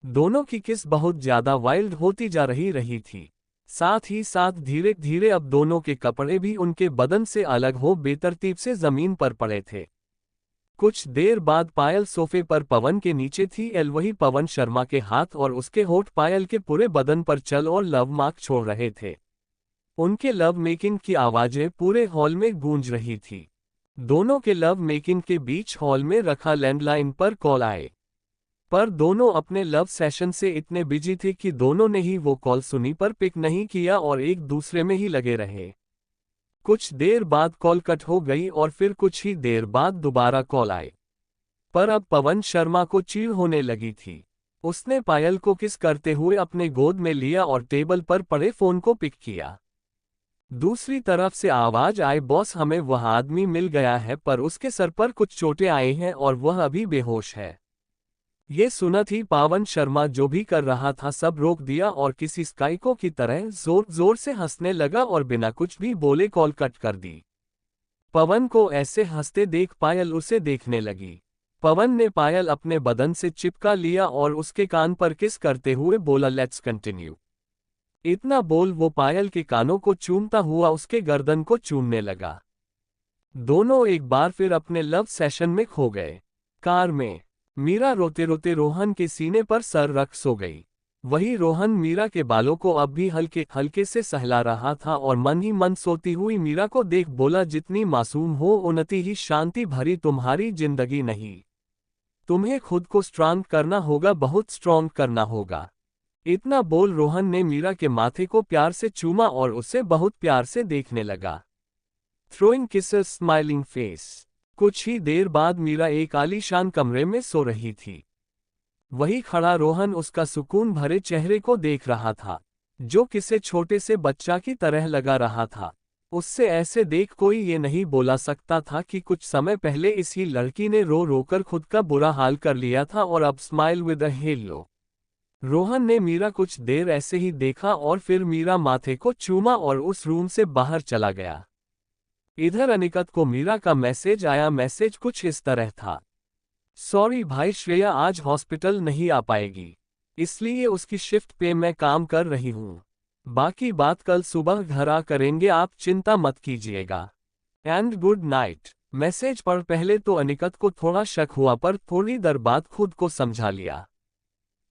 दोनों की किस बहुत ज्यादा वाइल्ड होती जा रही थी। साथ ही साथ धीरे धीरे अब दोनों के कपड़े भी उनके बदन से अलग हो बेतरतीब से जमीन पर पड़े थे। कुछ देर बाद पायल सोफे पर पवन के नीचे थी। वही पवन शर्मा के हाथ और उसके होठ पायल के पूरे बदन पर चल और लव मार्क छोड़ रहे थे। उनके लव मेकिंग की आवाजें पूरे हॉल में गूंज रही थी। दोनों के लव मेकिंग के बीच हॉल में रखा लैंडलाइन पर कॉल आए, पर दोनों अपने लव सेशन से इतने बिजी थे कि दोनों ने ही वो कॉल सुनी पर पिक नहीं किया और एक दूसरे में ही लगे रहे। कुछ देर बाद कॉल कट हो गई और फिर कुछ ही देर बाद दोबारा कॉल आए, पर अब पवन शर्मा को चिढ़ होने लगी थी। उसने पायल को किस करते हुए अपने गोद में लिया और टेबल पर पड़े फोन को पिक किया। दूसरी तरफ से आवाज आई, बॉस हमें वह आदमी मिल गया है पर उसके सर पर कुछ चोटें आई हैं और वह अभी बेहोश है। ये सुना थी पवन शर्मा जो भी कर रहा था सब रोक दिया और किसी स्काइको की तरह जोर जोर से हंसने लगा और बिना कुछ भी बोले कॉल कट कर दी। पवन को ऐसे हंसते देख पायल उसे देखने लगी। पवन ने पायल अपने बदन से चिपका लिया और उसके कान पर किस करते हुए बोला, लेट्स कंटिन्यू। इतना बोल वो पायल के कानों को चूमता हुआ उसके गर्दन को चूमने लगा। दोनों एक बार फिर अपने लव सेशन में खो गए। कार में मीरा रोते रोते रोहन के सीने पर सर रख सो गई। वही रोहन मीरा के बालों को अब भी हल्के हल्के से सहला रहा था और मन ही मन सोती हुई मीरा को देख बोला, जितनी मासूम हो उतनी ही शांति भरी तुम्हारी जिंदगी नहीं। तुम्हें खुद को स्ट्रांग करना होगा, बहुत स्ट्रांग करना होगा। इतना बोल रोहन ने मीरा के माथे को प्यार से चूमा और उसे बहुत प्यार से देखने लगा। Throwing kisses smiling face. कुछ ही देर बाद मीरा एक आलीशान कमरे में सो रही थी। वही खड़ा रोहन उसका सुकून भरे चेहरे को देख रहा था, जो किसे छोटे से बच्चा की तरह लगा रहा था। उससे ऐसे देख कोई ये नहीं बोला सकता था कि कुछ समय पहले इसी लड़की ने रो रोकर खुद का बुरा हाल कर लिया था और अब smile with a hello. Rohan ने मीरा कुछ देर ऐसे ही देखा और फिर मीरा माथे को चूमा और उस रूम से बाहर चला गया। इधर अनिकत को मीरा का मैसेज आया। मैसेज कुछ इस तरह था, सॉरी भाई, श्रेया आज हॉस्पिटल नहीं आ पाएगी, इसलिए उसकी शिफ्ट पे मैं काम कर रही हूँ। बाकी बात कल सुबह घर आ करेंगे, आप चिंता मत कीजिएगा। And good night. मैसेज पढ़ पहले तो अनिकत को थोड़ा शक हुआ पर थोड़ी देर बाद खुद को समझा लिया।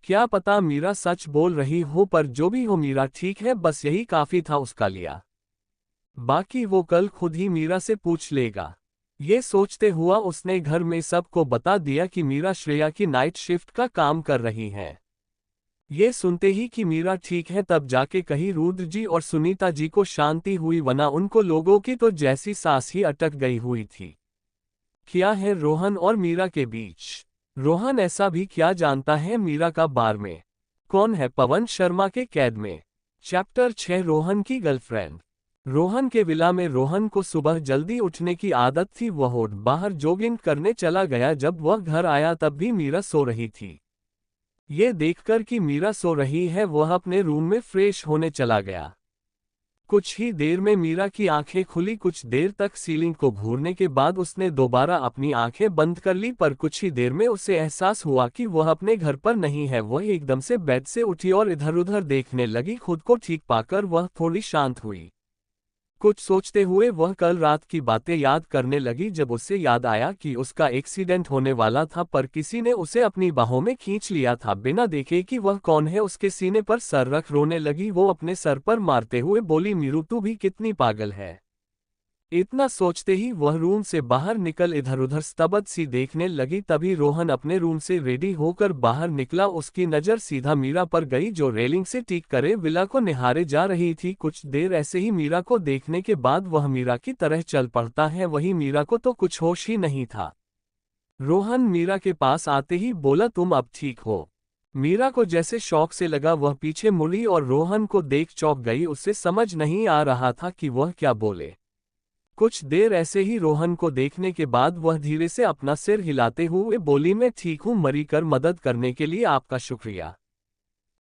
क्या पता मीरा सच बोल रही हो, पर जो भी हो मीरा ठीक है, बस यही काफी था उसका लिया। बाकी वो कल खुद ही मीरा से पूछ लेगा। ये सोचते हुआ उसने घर में सबको बता दिया कि मीरा श्रेया की नाइट शिफ्ट का काम कर रही है। ये सुनते ही कि मीरा ठीक है तब जाके कहीं रुद्र जी और सुनीता जी को शांति हुई, वरना उनको लोगों की तो जैसी सांस ही अटक गई हुई थी। क्या है रोहन और मीरा के बीच? रोहन ऐसा भी क्या जानता है मीरा का बारे में? कौन है पवन शर्मा के कैद में? चैप्टर 6 रोहन की गर्लफ्रेंड। रोहन के विला में रोहन को सुबह जल्दी उठने की आदत थी। वह बाहर जॉगिंग करने चला गया। जब वह घर आया तब भी मीरा सो रही थी। ये देखकर कि मीरा सो रही है वह अपने रूम में फ्रेश होने चला गया। कुछ ही देर में मीरा की आंखें खुली। कुछ देर तक सीलिंग को घूरने के बाद उसने दोबारा अपनी आंखें बंद कर ली, पर कुछ ही देर में उसे एहसास हुआ कि वह अपने घर पर नहीं है। वह एकदम से बेड से उठी और इधर उधर देखने लगी। खुद को ठीक पाकर वह थोड़ी शांत हुई। कुछ सोचते हुए वह कल रात की बातें याद करने लगी। जब उसे याद आया कि उसका एक्सीडेंट होने वाला था पर किसी ने उसे अपनी बाहों में खींच लिया था बिना देखे कि वह कौन है, उसके सीने पर सर रख रोने लगी। वो अपने सर पर मारते हुए बोली, मीरू तू भी कितनी पागल है। इतना सोचते ही वह रूम से बाहर निकल इधर उधर स्तब्ध सी देखने लगी। तभी रोहन अपने रूम से रेडी होकर बाहर निकला। उसकी नज़र सीधा मीरा पर गई जो रेलिंग से टीक करे विला को निहारे जा रही थी। कुछ देर ऐसे ही मीरा को देखने के बाद वह मीरा की तरह चल पड़ता है। वही मीरा को तो कुछ होश ही नहीं था। रोहन मीरा के पास आते ही बोला, तुम अब ठीक हो? मीरा को जैसे शौक से लगा, वह पीछे मुड़ी और रोहन को देख चौंक गई। उसे समझ नहीं आ रहा था कि वह क्या बोले। कुछ देर ऐसे ही रोहन को देखने के बाद वह धीरे से अपना सिर हिलाते हुए बोली, मैं ठीक हूँ, मरी कर मदद करने के लिए आपका शुक्रिया।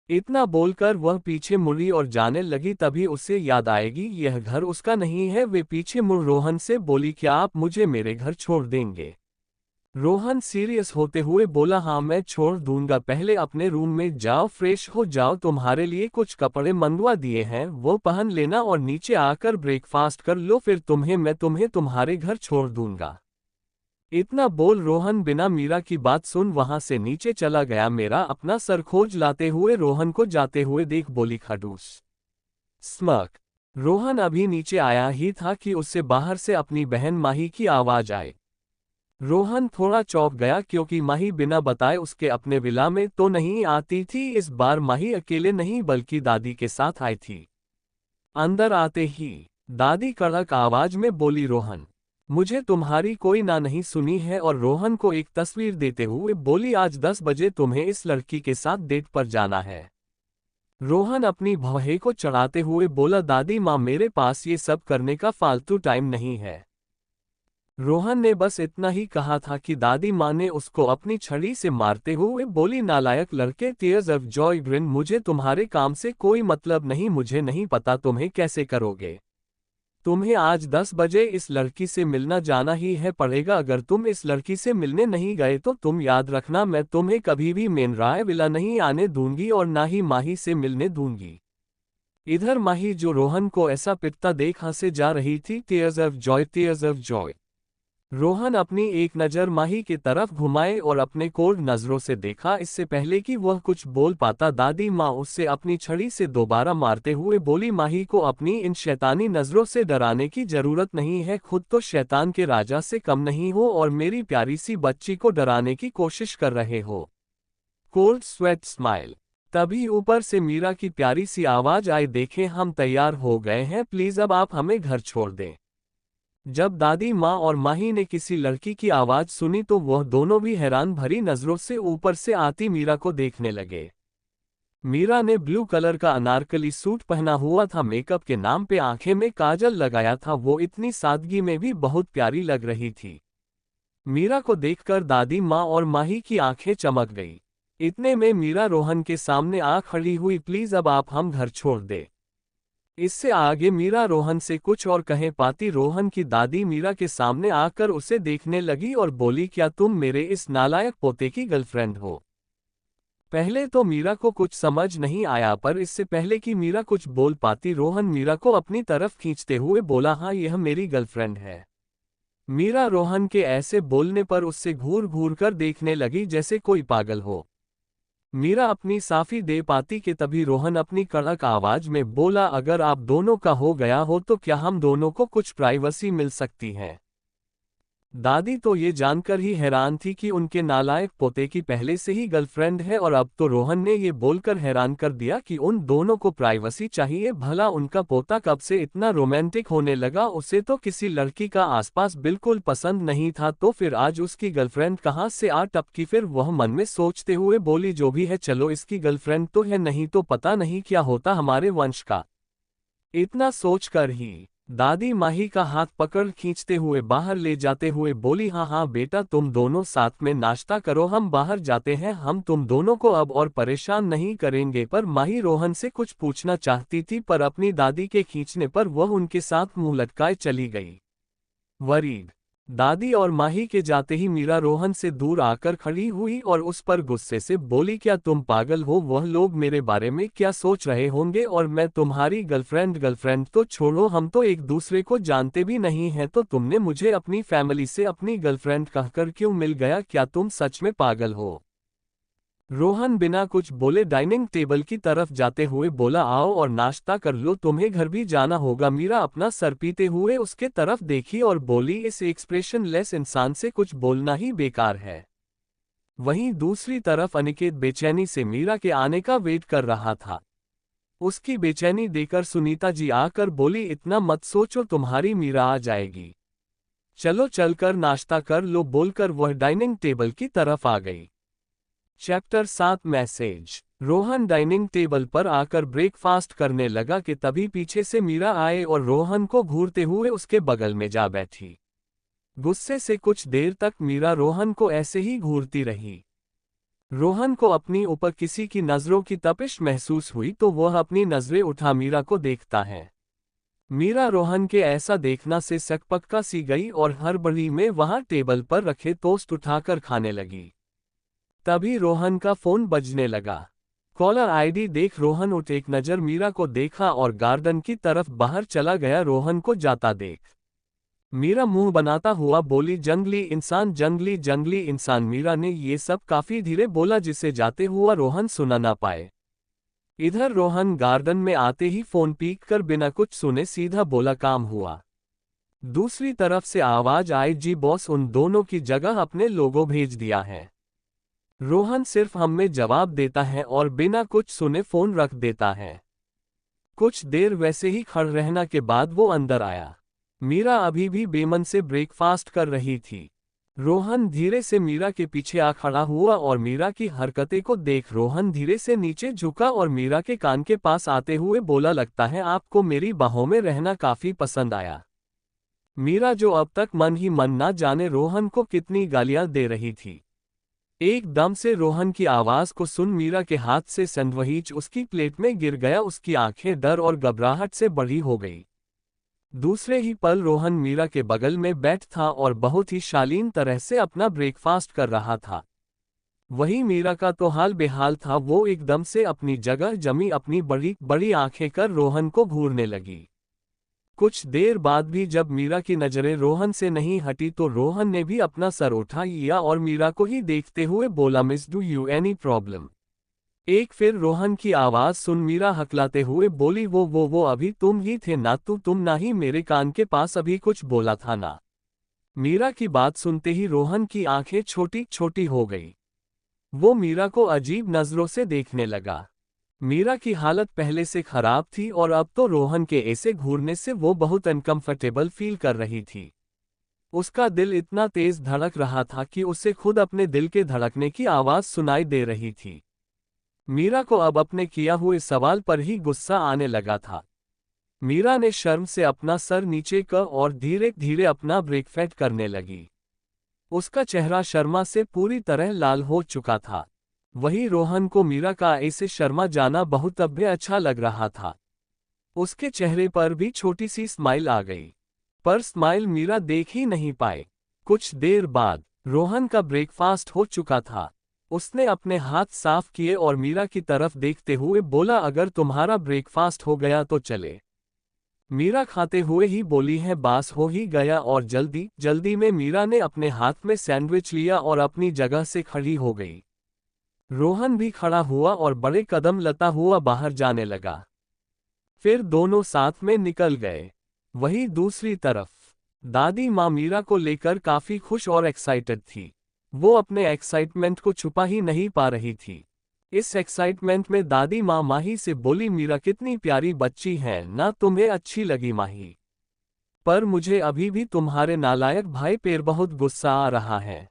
इतना बोलकर वह पीछे मुड़ी और जाने लगी। तभी उसे याद आएगी यह घर उसका नहीं है। वे पीछे मुड़ रोहन से बोली, क्या आप मुझे मेरे घर छोड़ देंगे? रोहन सीरियस होते हुए बोला, हाँ मैं छोड़ दूंगा, पहले अपने रूम में जाओ, फ्रेश हो जाओ, तुम्हारे लिए कुछ कपड़े मंगवा दिए हैं वो पहन लेना और नीचे आकर ब्रेकफास्ट कर लो, फिर मैं तुम्हें तुम्हारे घर छोड़ दूंगा। इतना बोल रोहन बिना मीरा की बात सुन वहां से नीचे चला गया। मेरा अपना सर खोज लाते हुए रोहन को जाते हुए देख बोली, खड़ूस स्मक। रोहन अभी नीचे आया ही था कि उससे बाहर से अपनी बहन माही की आवाज आई। रोहन थोड़ा चौंक गया क्योंकि माही बिना बताए उसके अपने विला में तो नहीं आती थी। इस बार माही अकेले नहीं बल्कि दादी के साथ आई थी। अंदर आते ही दादी कड़क आवाज में बोली, रोहन मुझे तुम्हारी कोई ना नहीं सुनी है, और रोहन को एक तस्वीर देते हुए बोली, आज 10 बजे तुम्हें इस लड़की के साथ डेट पर जाना है। रोहन अपनी भौहें को चढ़ाते हुए बोला, दादी माँ मेरे पास ये सब करने का फालतू टाइम नहीं है। रोहन ने बस इतना ही कहा था कि दादी माँ ने उसको अपनी छड़ी से मारते हुए बोली, नालायक लड़के, टीयर्स ऑफ जॉय ग्रिन, मुझे तुम्हारे काम से कोई मतलब नहीं, मुझे नहीं पता तुम्हें कैसे करोगे। तुम्हें आज 10 बजे इस लड़की से मिलना जाना ही है पड़ेगा। अगर तुम इस लड़की से मिलने नहीं गए तो तुम याद रखना, मैं तुम्हें कभी भी मेन राय विला नहीं आने दूंगी और ना ही माही से मिलने दूंगी। इधर माही जो रोहन को ऐसा पिटता देख हंसे जा रही थी। Tears of Joy, tears of Joy. Rohan अपनी एक नज़र माही की तरफ घुमाए और अपने कोल्ड नज़रों से देखा। इससे पहले कि वह कुछ बोल पाता दादी माँ उससे अपनी छड़ी से दोबारा मारते हुए बोली, माही को अपनी इन शैतानी नज़रों से डराने की जरूरत नहीं है, खुद तो शैतान के राजा से कम नहीं हो और मेरी प्यारी सी बच्ची को डराने की कोशिश कर रहे हो। Cold sweat smile. तभी ऊपर से मीरा की प्यारी सी आवाज आई, देखें हम तैयार हो गए हैं, प्लीज अब आप हमें घर छोड़ दें। जब दादी माँ और माही ने किसी लड़की की आवाज सुनी तो वह दोनों भी हैरान भरी नजरों से ऊपर से आती मीरा को देखने लगे। मीरा ने ब्लू कलर का अनारकली सूट पहना हुआ था, मेकअप के नाम पे आंखें में काजल लगाया था, वो इतनी सादगी में भी बहुत प्यारी लग रही थी। मीरा को देखकर दादी माँ और माही की आंखें चमक गई। इतने में मीरा रोहन के सामने आ खड़ी हुई, प्लीज अब आप हम घर छोड़ दे। इससे आगे मीरा रोहन से कुछ और कहे पाती रोहन की दादी मीरा के सामने आकर उसे देखने लगी और बोली, क्या तुम मेरे इस नालायक पोते की गर्लफ्रेंड हो? पहले तो मीरा को कुछ समझ नहीं आया, पर इससे पहले कि मीरा कुछ बोल पाती रोहन मीरा को अपनी तरफ खींचते हुए बोला, हाँ यह मेरी गर्लफ्रेंड है। मीरा रोहन के ऐसे बोलने पर उससे घूर घूर कर देखने लगी जैसे कोई पागल हो। मीरा अपनी साफी दे पाती कि तभी रोहन अपनी कड़क आवाज में बोला, अगर आप दोनों का हो गया हो तो क्या हम दोनों को कुछ प्राइवेसी मिल सकती है? दादी तो ये जानकर ही हैरान थी कि उनके नालायक पोते की पहले से ही गर्लफ्रेंड है, और अब तो रोहन ने ये बोलकर हैरान कर दिया कि उन दोनों को प्राइवेसी चाहिए। भला उनका पोता कब से इतना रोमांटिक होने लगा? उसे तो किसी लड़की का आसपास बिल्कुल पसंद नहीं था, तो फिर आज उसकी गर्लफ्रेंड कहाँ से आ टपकी? फिर वह मन में सोचते हुए बोली, जो भी है चलो, इसकी गर्लफ्रेंड तो है, नहीं तो पता नहीं क्या होता हमारे वंश का। इतना सोचकर ही दादी माही का हाथ पकड़ खींचते हुए बाहर ले जाते हुए बोली, हाँ हाँ बेटा, तुम दोनों साथ में नाश्ता करो, हम बाहर जाते हैं, हम तुम दोनों को अब और परेशान नहीं करेंगे। पर माही रोहन से कुछ पूछना चाहती थी, पर अपनी दादी के खींचने पर वह उनके साथ मुंह लटकाए चली गई। वरीड। दादी और माही के जाते ही मीरा रोहन से दूर आकर खड़ी हुई और उस पर गुस्से से बोली, क्या तुम पागल हो? वह लोग मेरे बारे में क्या सोच रहे होंगे? और मैं तुम्हारी गर्लफ्रेंड तो छोड़ो, हम तो एक दूसरे को जानते भी नहीं हैं, तो तुमने मुझे अपनी फैमिली से अपनी गर्लफ्रेंड कहकर क्यों मिल गया? क्या तुम सच में पागल हो? रोहन बिना कुछ बोले डाइनिंग टेबल की तरफ जाते हुए बोला, आओ और नाश्ता कर लो, तुम्हें घर भी जाना होगा। मीरा अपना सर पीते हुए उसके तरफ देखी और बोली, इस एक्सप्रेशन लेस इंसान से कुछ बोलना ही बेकार है। वहीं दूसरी तरफ अनिकेत बेचैनी से मीरा के आने का वेट कर रहा था। उसकी बेचैनी देखकर सुनीता जी आकर बोली, इतना मत सोचो, तुम्हारी मीरा आ जाएगी, चलो चलकर नाश्ता कर लो, बोलकर वह डाइनिंग टेबल की तरफ आ गई। Chapter 7 message. Rohan dining table पर आकर ब्रेकफास्ट करने लगा कि तभी पीछे से मीरा आए और रोहन को घूरते हुए उसके बगल में जा बैठी। गुस्से से कुछ देर तक मीरा रोहन को ऐसे ही घूरती रही। रोहन को अपनी ऊपर किसी की नजरों की तपिश महसूस हुई तो वह अपनी नजरें उठा मीरा को देखता है। मीरा रोहन के ऐसा देखना से सकपक्का सी गई और हड़बड़ी में वहां टेबल पर रखे टोस्ट उठाकर खाने लगी। तभी रोहन का फोन बजने लगा। कॉलर आईडी देख रोहन उठ एक नजर मीरा को देखा और गार्डन की तरफ बाहर चला गया। रोहन को जाता देख मीरा मुंह बनाता हुआ बोली, जंगली इंसान, जंगली जंगली इंसान। मीरा ने ये सब काफी धीरे बोला जिसे जाते हुआ रोहन सुना ना पाए। इधर रोहन गार्डन में आते ही फोन पीक कर बिना कुछ सुने सीधा बोला, काम हुआ। दूसरी तरफ से आवाज आई, जी बॉस, उन दोनों की जगह अपने लोगों भेज दिया है। रोहन सिर्फ हम में जवाब देता है और बिना कुछ सुने फोन रख देता है। कुछ देर वैसे ही खड़ रहना के बाद वो अंदर आया। मीरा अभी भी बेमन से ब्रेकफास्ट कर रही थी। रोहन धीरे से मीरा के पीछे आ खड़ा हुआ और मीरा की हरकतें को देख रोहन धीरे से नीचे झुका और मीरा के कान के पास आते हुए बोला, लगता है आपको मेरी बाहों में रहना काफी पसंद आया। मीरा जो अब तक मन ही मन ना जाने रोहन को कितनी गालियां दे रही थी, एकदम से रोहन की आवाज को सुन मीरा के हाथ से सैंडविच उसकी प्लेट में गिर गया। उसकी आंखें डर और घबराहट से बड़ी हो गई। दूसरे ही पल रोहन मीरा के बगल में बैठ था और बहुत ही शालीन तरह से अपना ब्रेकफास्ट कर रहा था। वहीं मीरा का तो हाल बेहाल था। वो एकदम से अपनी जगह जमी अपनी बड़ी बड़ी आंखें कर रोहन को घूरने लगी। कुछ देर बाद भी जब मीरा की नजरें रोहन से नहीं हटी तो रोहन ने भी अपना सर उठा लिया और मीरा को ही देखते हुए बोला, miss, do you any problem. एक फिर रोहन की आवाज सुन मीरा हकलाते हुए बोली, वो अभी तुम ही थे ना, तुम ना ही मेरे कान के पास अभी कुछ बोला था ना। मीरा की बात सुनते ही रोहन की आंखें छोटी छोटी हो गई। वो मीरा को अजीब नजरों से देखने लगा। मीरा की हालत पहले से खराब थी और अब तो रोहन के ऐसे घूरने से वो बहुत अनकंफर्टेबल फील कर रही थी। उसका दिल इतना तेज धड़क रहा था कि उसे खुद अपने दिल के धड़कने की आवाज सुनाई दे रही थी। मीरा को अब अपने किया हुए सवाल पर ही गुस्सा आने लगा था। मीरा ने शर्म से अपना सर नीचे कर और धीरे धीरे अपना ब्रेकफास्ट करने लगी। उसका चेहरा शर्मा से पूरी तरह लाल हो चुका था। वहीं रोहन को मीरा का ऐसे शर्मा जाना बहुत अब भी अच्छा लग रहा था। उसके चेहरे पर भी छोटी सी स्माइल आ गई, पर स्माइल मीरा देख ही नहीं पाए। कुछ देर बाद रोहन का ब्रेकफास्ट हो चुका था। उसने अपने हाथ साफ किए और मीरा की तरफ देखते हुए बोला, अगर तुम्हारा ब्रेकफास्ट हो गया तो चले। मीरा खाते हुए ही बोली है, बास हो ही गया। और जल्दी जल्दी में मीरा ने अपने हाथ में सैंडविच लिया और अपनी जगह से खड़ी हो गई। रोहन भी खड़ा हुआ और बड़े कदम लेता हुआ बाहर जाने लगा। फिर दोनों साथ में निकल गए। वहीं दूसरी तरफ दादी माँ मीरा को लेकर काफी खुश और एक्साइटेड थी। वो अपने एक्साइटमेंट को छुपा ही नहीं पा रही थी। इस एक्साइटमेंट में दादी माँ माही से बोली, मीरा कितनी प्यारी बच्ची है ना, तुम्हें अच्छी लगी माही? पर मुझे अभी भी तुम्हारे नालायक भाई पर बहुत गुस्सा आ रहा है।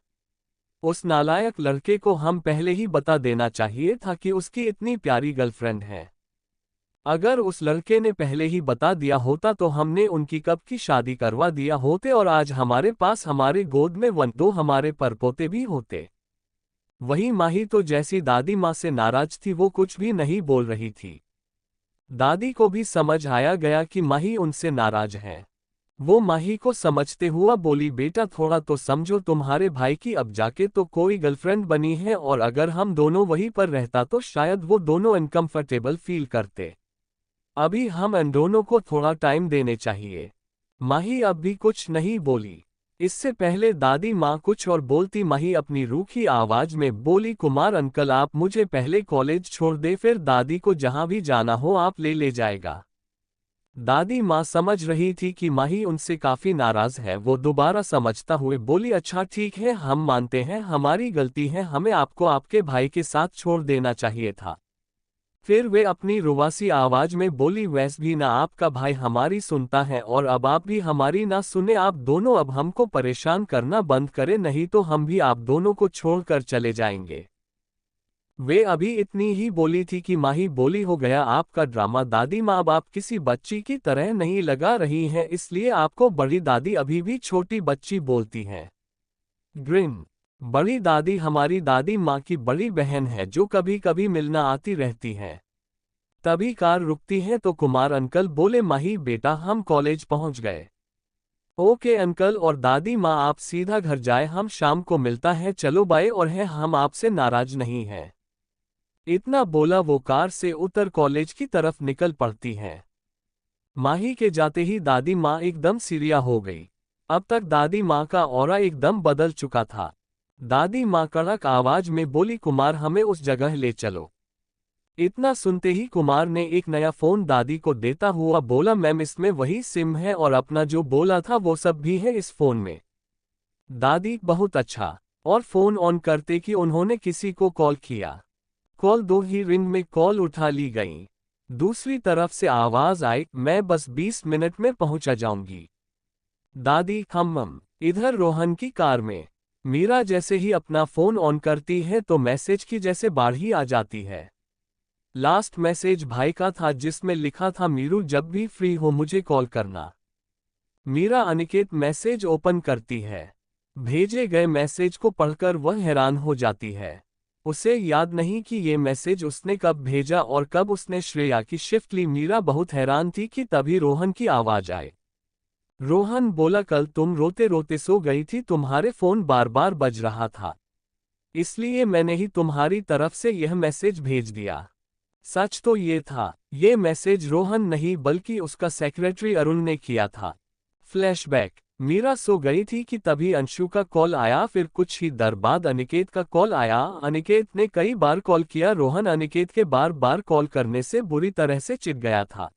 उस नालायक लड़के को हम पहले ही बता देना चाहिए था कि उसकी इतनी प्यारी गर्लफ्रेंड है। अगर उस लड़के ने पहले ही बता दिया होता तो हमने उनकी कब की शादी करवा दिया होते और आज हमारे पास हमारे गोद में 1-2 हमारे परपोते भी होते। वहीं माही तो जैसी दादी माँ से नाराज थी वो कुछ भी नहीं बोल रही थी। दादी को भी समझ आया गया कि माही उनसे नाराज है। वो माही को समझते हुआ बोली, बेटा थोड़ा तो समझो, तुम्हारे भाई की अब जाके तो कोई गर्लफ्रेंड बनी है और अगर हम दोनों वहीं पर रहता तो शायद वो दोनों अनकंफर्टेबल फील करते। अभी हम इन दोनों को थोड़ा टाइम देने चाहिए। माही अब भी कुछ नहीं बोली। इससे पहले दादी माँ कुछ और बोलती माही अपनी रूखी आवाज में बोली, कुमार अंकल आप मुझे पहले कॉलेज छोड़ दे, फिर दादी को जहाँ भी जाना हो आप ले जाएगा। दादी माँ समझ रही थी कि माही उनसे काफी नाराज है। वो दोबारा समझता हुए बोली, अच्छा ठीक है, हम मानते हैं हमारी गलती है, हमें आपको आपके भाई के साथ छोड़ देना चाहिए था। फिर वे अपनी रुवासी आवाज में बोली, वैस भी ना आपका भाई हमारी सुनता है और अब आप भी हमारी ना सुने, आप दोनों अब हमको परेशान करना बंद करें, नहीं तो हम भी आप दोनों को छोड़कर चले जाएंगे। वे अभी इतनी ही बोली थी कि माही बोली, हो गया आपका ड्रामा दादी माँ, अब आप किसी बच्ची की तरह नहीं लगा रही हैं, इसलिए आपको बड़ी दादी अभी भी छोटी बच्ची बोलती हैं। ग्रिन। बड़ी दादी हमारी दादी माँ की बड़ी बहन है जो कभी कभी मिलना आती रहती है। तभी कार रुकती है तो कुमार अंकल बोले, माही बेटा हम कॉलेज पहुंच गए। ओके अंकल और दादी माँ आप सीधा घर जाए, हम शाम को मिलता है, चलो बाय, और है हम आपसे नाराज नहीं हैं। इतना बोला वो कार से उतर कॉलेज की तरफ निकल पड़ती हैं। माही के जाते ही दादी माँ एकदम सीरिया हो गई। अब तक दादी माँ का ऑरा एकदम बदल चुका था। दादी माँ कड़क आवाज में बोली, कुमार हमें उस जगह ले चलो। इतना सुनते ही कुमार ने एक नया फोन दादी को देता हुआ बोला, मैम इसमें वही सिम है और अपना जो बोला था वो सब भी है इस फोन में। दादी, बहुत अच्छा। और फोन ऑन करते कि उन्होंने किसी को कॉल किया। कॉल 2 ही रिंग में कॉल उठा ली गई। दूसरी तरफ से आवाज आई, मैं बस 20 मिनट में पहुंचा जाऊंगी। दादी, हम इधर रोहन की कार में। मीरा जैसे ही अपना फोन ऑन करती है तो मैसेज की जैसे बाढ़ ही आ जाती है। लास्ट मैसेज भाई का था जिसमें लिखा था, मीरू जब भी फ्री हो मुझे कॉल करना। मीरा अनिकेत मैसेज ओपन करती है। भेजे गए मैसेज को पढ़कर वह हैरान हो जाती है। उसे याद नहीं कि ये मैसेज उसने कब भेजा और कब उसने श्रेया की शिफ्ट ली। मीरा बहुत हैरान थी कि तभी रोहन की आवाज आए। रोहन बोला, कल तुम रोते रोते सो गई थी, तुम्हारे फोन बार बार बज रहा था, इसलिए मैंने ही तुम्हारी तरफ से यह मैसेज भेज दिया। सच तो ये था, ये मैसेज रोहन नहीं बल्कि उसका सेक्रेटरी अरुण ने किया था। फ्लैशबैक। मीरा सो गई थी कि तभी अंशु का कॉल आया, फिर कुछ ही देर बाद अनिकेत का कॉल आया। अनिकेत ने कई बार कॉल किया। रोहन अनिकेत के बार बार कॉल करने से बुरी तरह से चिढ़ गया था।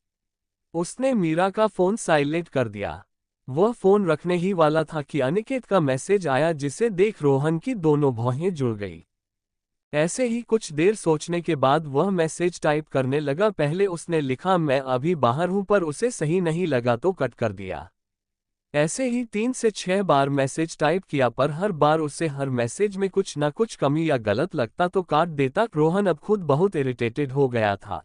उसने मीरा का फोन साइलेंट कर दिया। वह फोन रखने ही वाला था कि अनिकेत का मैसेज आया, जिसे देख रोहन की दोनों भौहें जुड़ गई। ऐसे ही कुछ देर सोचने के बाद वह मैसेज टाइप करने लगा। पहले उसने लिखा, मैं अभी बाहर हूं, पर उसे सही नहीं लगा तो कट कर दिया। ऐसे ही 3 से 6 बार मैसेज टाइप किया, पर हर बार उसे हर मैसेज में कुछ न कुछ कमी या गलत लगता तो काट देता। रोहन अब खुद बहुत इरिटेटेड हो गया था।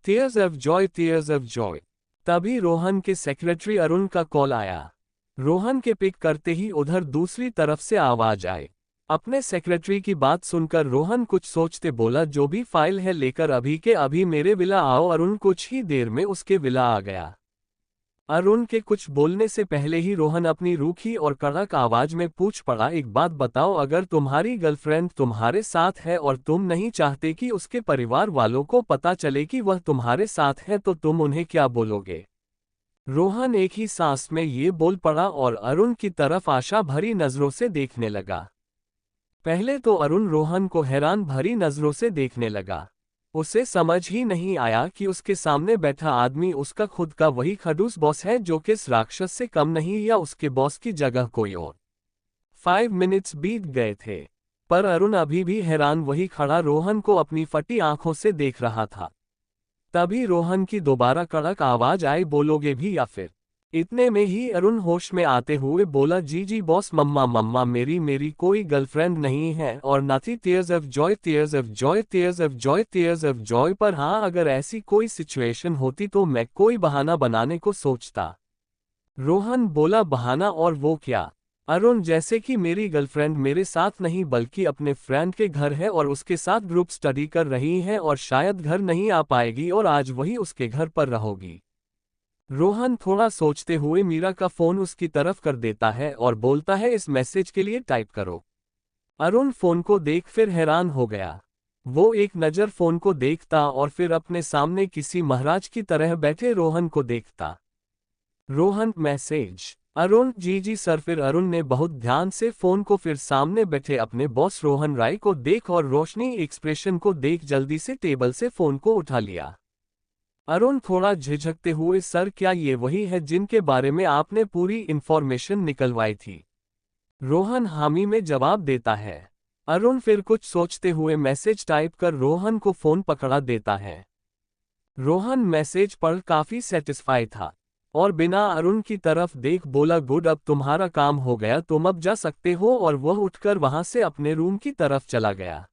Tears of Joy, tears of Joy. तभी रोहन के सेक्रेटरी अरुण का कॉल आया। रोहन के पिक करते ही उधर दूसरी तरफ से आवाज आई। अपने सेक्रेटरी की बात सुनकर रोहन कुछ सोचते बोला, जो भी फाइल है लेकर अभी के अभी मेरे विला आओ। अरुण कुछ ही देर में उसके विला आ गया। अरुण के कुछ बोलने से पहले ही रोहन अपनी रूखी और कड़क आवाज में पूछ पड़ा, एक बात बताओ, अगर तुम्हारी गर्लफ्रेंड तुम्हारे साथ है और तुम नहीं चाहते कि उसके परिवार वालों को पता चले कि वह तुम्हारे साथ है, तो तुम उन्हें क्या बोलोगे? रोहन एक ही सांस में ये बोल पड़ा और अरुण की तरफ आशा भरी नजरों से देखने लगा। पहले तो अरुण रोहन को हैरान भरी नजरों से देखने लगा। उसे समझ ही नहीं आया कि उसके सामने बैठा आदमी उसका खुद का वही खड़ूस बॉस है जो कि इस राक्षस से कम नहीं, या उसके बॉस की जगह कोई और। 5 मिनट्स बीत गए थे, पर अरुण अभी भी हैरान वही खड़ा रोहन को अपनी फटी आंखों से देख रहा था। तभी रोहन की दोबारा कड़क आवाज आई, बोलोगे भी या फिर? इतने में ही अरुण होश में आते हुए बोला, जी जी बॉस, मम्मा मेरी कोई गर्लफ्रेंड नहीं है और ना थी। Tears of Joy, tears of Joy, tears of Joy, tears of Joy. पर हाँ, अगर ऐसी कोई सिचुएशन होती तो मैं कोई बहाना बनाने को सोचता। रोहन बोला, बहाना? और वो क्या? अरुण, जैसे कि मेरी गर्लफ्रेंड मेरे साथ नहीं बल्कि अपने फ्रेंड के घर है और उसके साथ ग्रुप स्टडी कर रही है और शायद घर नहीं आ पाएगी और आज वही उसके घर पर रहोगी। रोहन थोड़ा सोचते हुए मीरा का फोन उसकी तरफ कर देता है और बोलता है, इस मैसेज के लिए टाइप करो। अरुण फोन को देख फिर हैरान हो गया। वो एक नज़र फोन को देखता और फिर अपने सामने किसी महाराज की तरह बैठे रोहन को देखता। रोहन, मैसेज। अरुण जी सर। फिर अरुण ने बहुत ध्यान से फोन को फिर सामने बैठे अपने बॉस रोहन राय को देख और रोशनी एक्सप्रेशन को देख जल्दी से टेबल से फोन को उठा लिया। अरुण थोड़ा झिझकते हुए, सर क्या ये वही है जिनके बारे में आपने पूरी इंफॉर्मेशन निकलवाई थी? रोहन हामी में जवाब देता है। अरुण फिर कुछ सोचते हुए मैसेज टाइप कर रोहन को फोन पकड़ा देता है। रोहन मैसेज पढ़ काफी सेटिस्फाई था और बिना अरुण की तरफ देख बोला, गुड, अब तुम्हारा काम हो गया, तुम अब जा सकते हो। और वह उठकर वहां से अपने रूम की तरफ चला गया।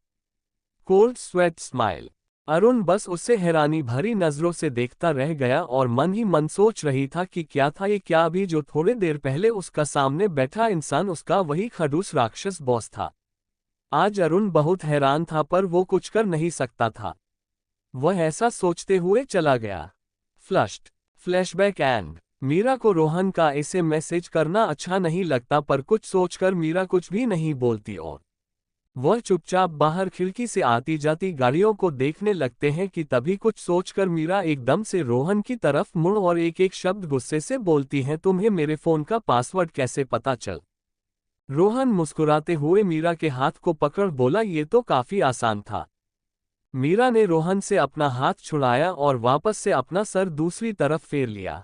Cold sweat smile. अरुण बस उससे हैरानी भरी नजरों से देखता रह गया और मन ही मन सोच रही था कि क्या था ये, क्या अभी जो थोड़े देर पहले उसका सामने बैठा इंसान उसका वही खड़ूस राक्षस बॉस था। आज अरुण बहुत हैरान था पर वो कुछ कर नहीं सकता था। वह ऐसा सोचते हुए चला गया। फ्लश्ड फ्लैशबैक एंड मीरा को रोहन का ऐसे मैसेज करना अच्छा नहीं लगता, पर कुछ सोचकर मीरा कुछ भी नहीं बोलती और वह चुपचाप बाहर खिड़की से आती जाती गाड़ियों को देखने लगते हैं कि तभी कुछ सोचकर मीरा एकदम से रोहन की तरफ मुड़ और एक एक शब्द गुस्से से बोलती है, तुम्हें मेरे फोन का पासवर्ड कैसे पता चल? रोहन मुस्कुराते हुए मीरा के हाथ को पकड़ बोला, ये तो काफी आसान था। मीरा ने रोहन से अपना हाथ छुड़ाया और वापस से अपना सर दूसरी तरफ फेर लिया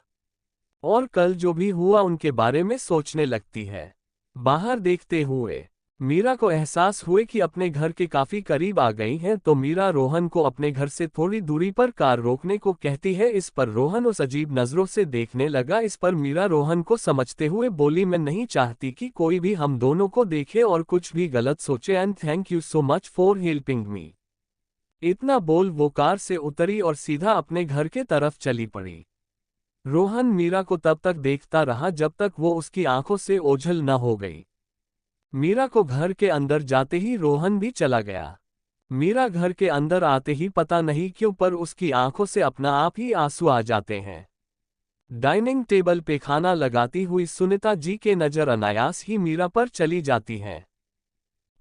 और कल जो भी हुआ उनके बारे में सोचने लगती है। बाहर देखते हुए मीरा को एहसास हुए कि अपने घर के काफी करीब आ गई हैं, तो मीरा रोहन को अपने घर से थोड़ी दूरी पर कार रोकने को कहती है। इस पर रोहन उस अजीब नजरों से देखने लगा। इस पर मीरा रोहन को समझते हुए बोली, मैं नहीं चाहती कि कोई भी हम दोनों को देखे और कुछ भी गलत सोचे, and thank you so much for helping me. इतना बोल वो कार से उतरी और सीधा अपने घर के तरफ चली पड़ी। रोहन मीरा को तब तक देखता रहा जब तक वो उसकी आंखों से ओझल न हो गई। मीरा को घर के अंदर जाते ही रोहन भी चला गया। मीरा घर के अंदर आते ही पता नहीं क्यों पर उसकी आंखों से अपना आप ही आंसू आ जाते हैं। डाइनिंग टेबल पे खाना लगाती हुई सुनीता जी के नजर अनायास ही मीरा पर चली जाती हैं।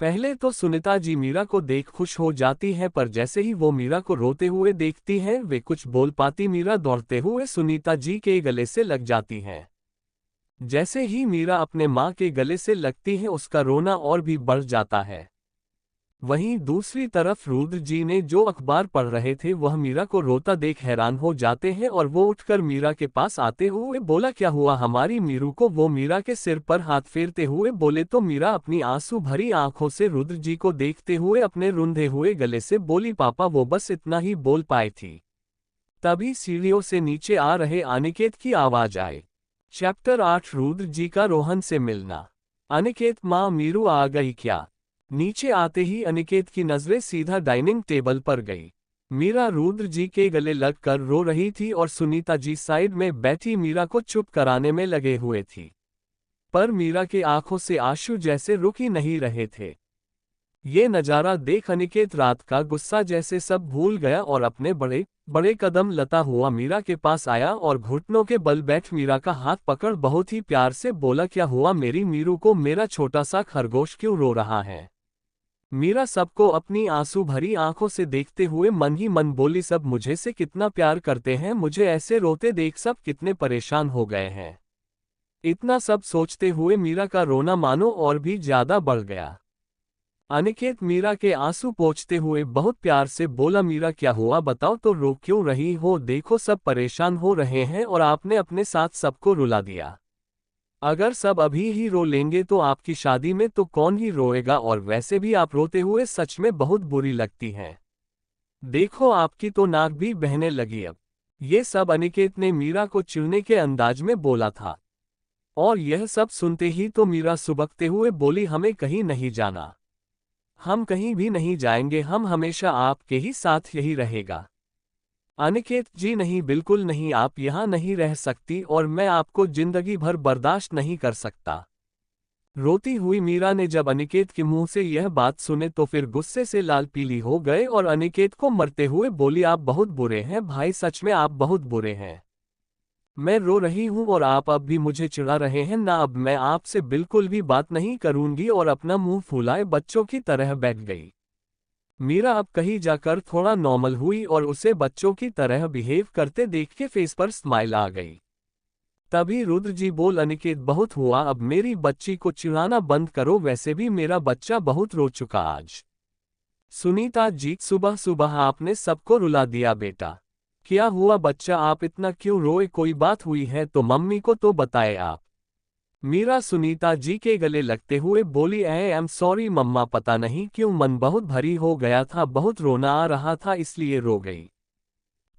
पहले तो सुनीता जी मीरा को देख खुश हो जाती हैं, पर जैसे ही वो मीरा को रोते हुए देखती हैं वे कुछ बोल पाती मीरा दौड़ते हुए सुनीता जी के गले से लग जाती हैं। जैसे ही मीरा अपने माँ के गले से लगती है उसका रोना और भी बढ़ जाता है। वहीं दूसरी तरफ रुद्र जी ने जो अखबार पढ़ रहे थे वह मीरा को रोता देख हैरान हो जाते हैं और वो उठकर मीरा के पास आते हुए बोला, क्या हुआ हमारी मीरू को? वो मीरा के सिर पर हाथ फेरते हुए बोले तो मीरा अपनी आंसू भरी आंखों से रुद्र जी को देखते हुए अपने रुंधे हुए गले से बोली, पापा वो बस इतना ही बोल पाई थी। तभी सीढ़ियों से नीचे आ रहे अनिकेत की आवाज आई। चैप्टर 8 रुद्र जी का रोहन से मिलना। अनिकेत, माँ मीरू आ गई क्या? नीचे आते ही अनिकेत की नजरें सीधा डाइनिंग टेबल पर गई। मीरा रुद्र जी के गले लगकर रो रही थी और सुनीता जी साइड में बैठी मीरा को चुप कराने में लगे हुए थी, पर मीरा के आंखों से आंसू जैसे रुक ही नहीं रहे थे। ये नजारा देख अनिकेत रात का गुस्सा जैसे सब भूल गया और अपने बड़े बड़े कदम लता हुआ मीरा के पास आया और घुटनों के बल बैठ मीरा का हाथ पकड़ बहुत ही प्यार से बोला, क्या हुआ मेरी मीरू को? मेरा छोटा सा खरगोश क्यों रो रहा है? मीरा सबको अपनी आंसू भरी आंखों से देखते हुए मन ही मन बोली, सब मुझे से कितना प्यार करते हैं, मुझे ऐसे रोते देख सब कितने परेशान हो गए हैं। इतना सब सोचते हुए मीरा का रोना मानो और भी ज्यादा बढ़ गया। अनिकेत मीरा के आंसू पोंछते हुए बहुत प्यार से बोला, मीरा क्या हुआ बताओ तो, रो क्यों रही हो? देखो सब परेशान हो रहे हैं और आपने अपने साथ सबको रुला दिया। अगर सब अभी ही रो लेंगे तो आपकी शादी में तो कौन ही रोएगा? और वैसे भी आप रोते हुए सच में बहुत बुरी लगती हैं। देखो आपकी तो नाक भी बहने लगी अब। ये सब अनिकेत ने मीरा को चिढ़ने के अंदाज में बोला था और यह सब सुनते ही तो मीरा सुबकते हुए बोली, हमें कहीं नहीं जाना, हम कहीं भी नहीं जाएंगे, हम हमेशा आपके ही साथ यही रहेगा। अनिकेत जी नहीं, बिल्कुल नहीं, आप यहाँ नहीं रह सकती और मैं आपको जिंदगी भर बर्दाश्त नहीं कर सकता। रोती हुई मीरा ने जब अनिकेत के मुंह से यह बात सुने तो फिर गुस्से से लाल पीली हो गए और अनिकेत को मरते हुए बोली, आप बहुत बुरे हैं भाई, सच में आप बहुत बुरे हैं। मैं रो रही हूँ और आप अब भी मुझे चिढ़ा रहे हैं ना, अब मैं आपसे बिल्कुल भी बात नहीं करूंगी और अपना मुंह फुलाए बच्चों की तरह बैठ गई। मीरा अब कहीं जाकर थोड़ा नॉर्मल हुई और उसे बच्चों की तरह बिहेव करते देख के फेस पर स्माइल आ गई। तभी रुद्र जी बोल, अनिकेत बहुत हुआ, अब मेरी बच्ची को चिढ़ाना बंद करो, वैसे भी मेरा बच्चा बहुत रो चुका आज। सुनीता जी, सुबह सुबह आपने सबको रुला दिया बेटा। क्या हुआ बच्चा, आप इतना क्यों रोए, कोई बात हुई है तो मम्मी को तो बताए आप। मीरा सुनीता जी के गले लगते हुए बोली, आई एम सॉरी मम्मा, पता नहीं क्यों मन बहुत भारी हो गया था, बहुत रोना आ रहा था इसलिए रो गई।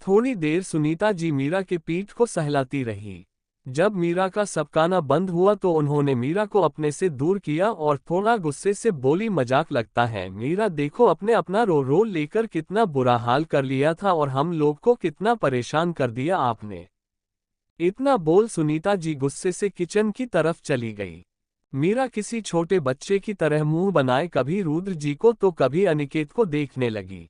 थोड़ी देर सुनीता जी मीरा के पीठ को सहलाती रही। जब मीरा का सबकाना बंद हुआ तो उन्होंने मीरा को अपने से दूर किया और थोड़ा गुस्से से बोली, मजाक लगता है मीरा, देखो अपने अपना रो लेकर कितना बुरा हाल कर लिया था और हम लोग को कितना परेशान कर दिया आपने। इतना बोल सुनीता जी गुस्से से किचन की तरफ चली गई। मीरा किसी छोटे बच्चे की तरह मुंह बनाए कभी रुद्र जी को तो कभी अनिकेत को देखने लगी।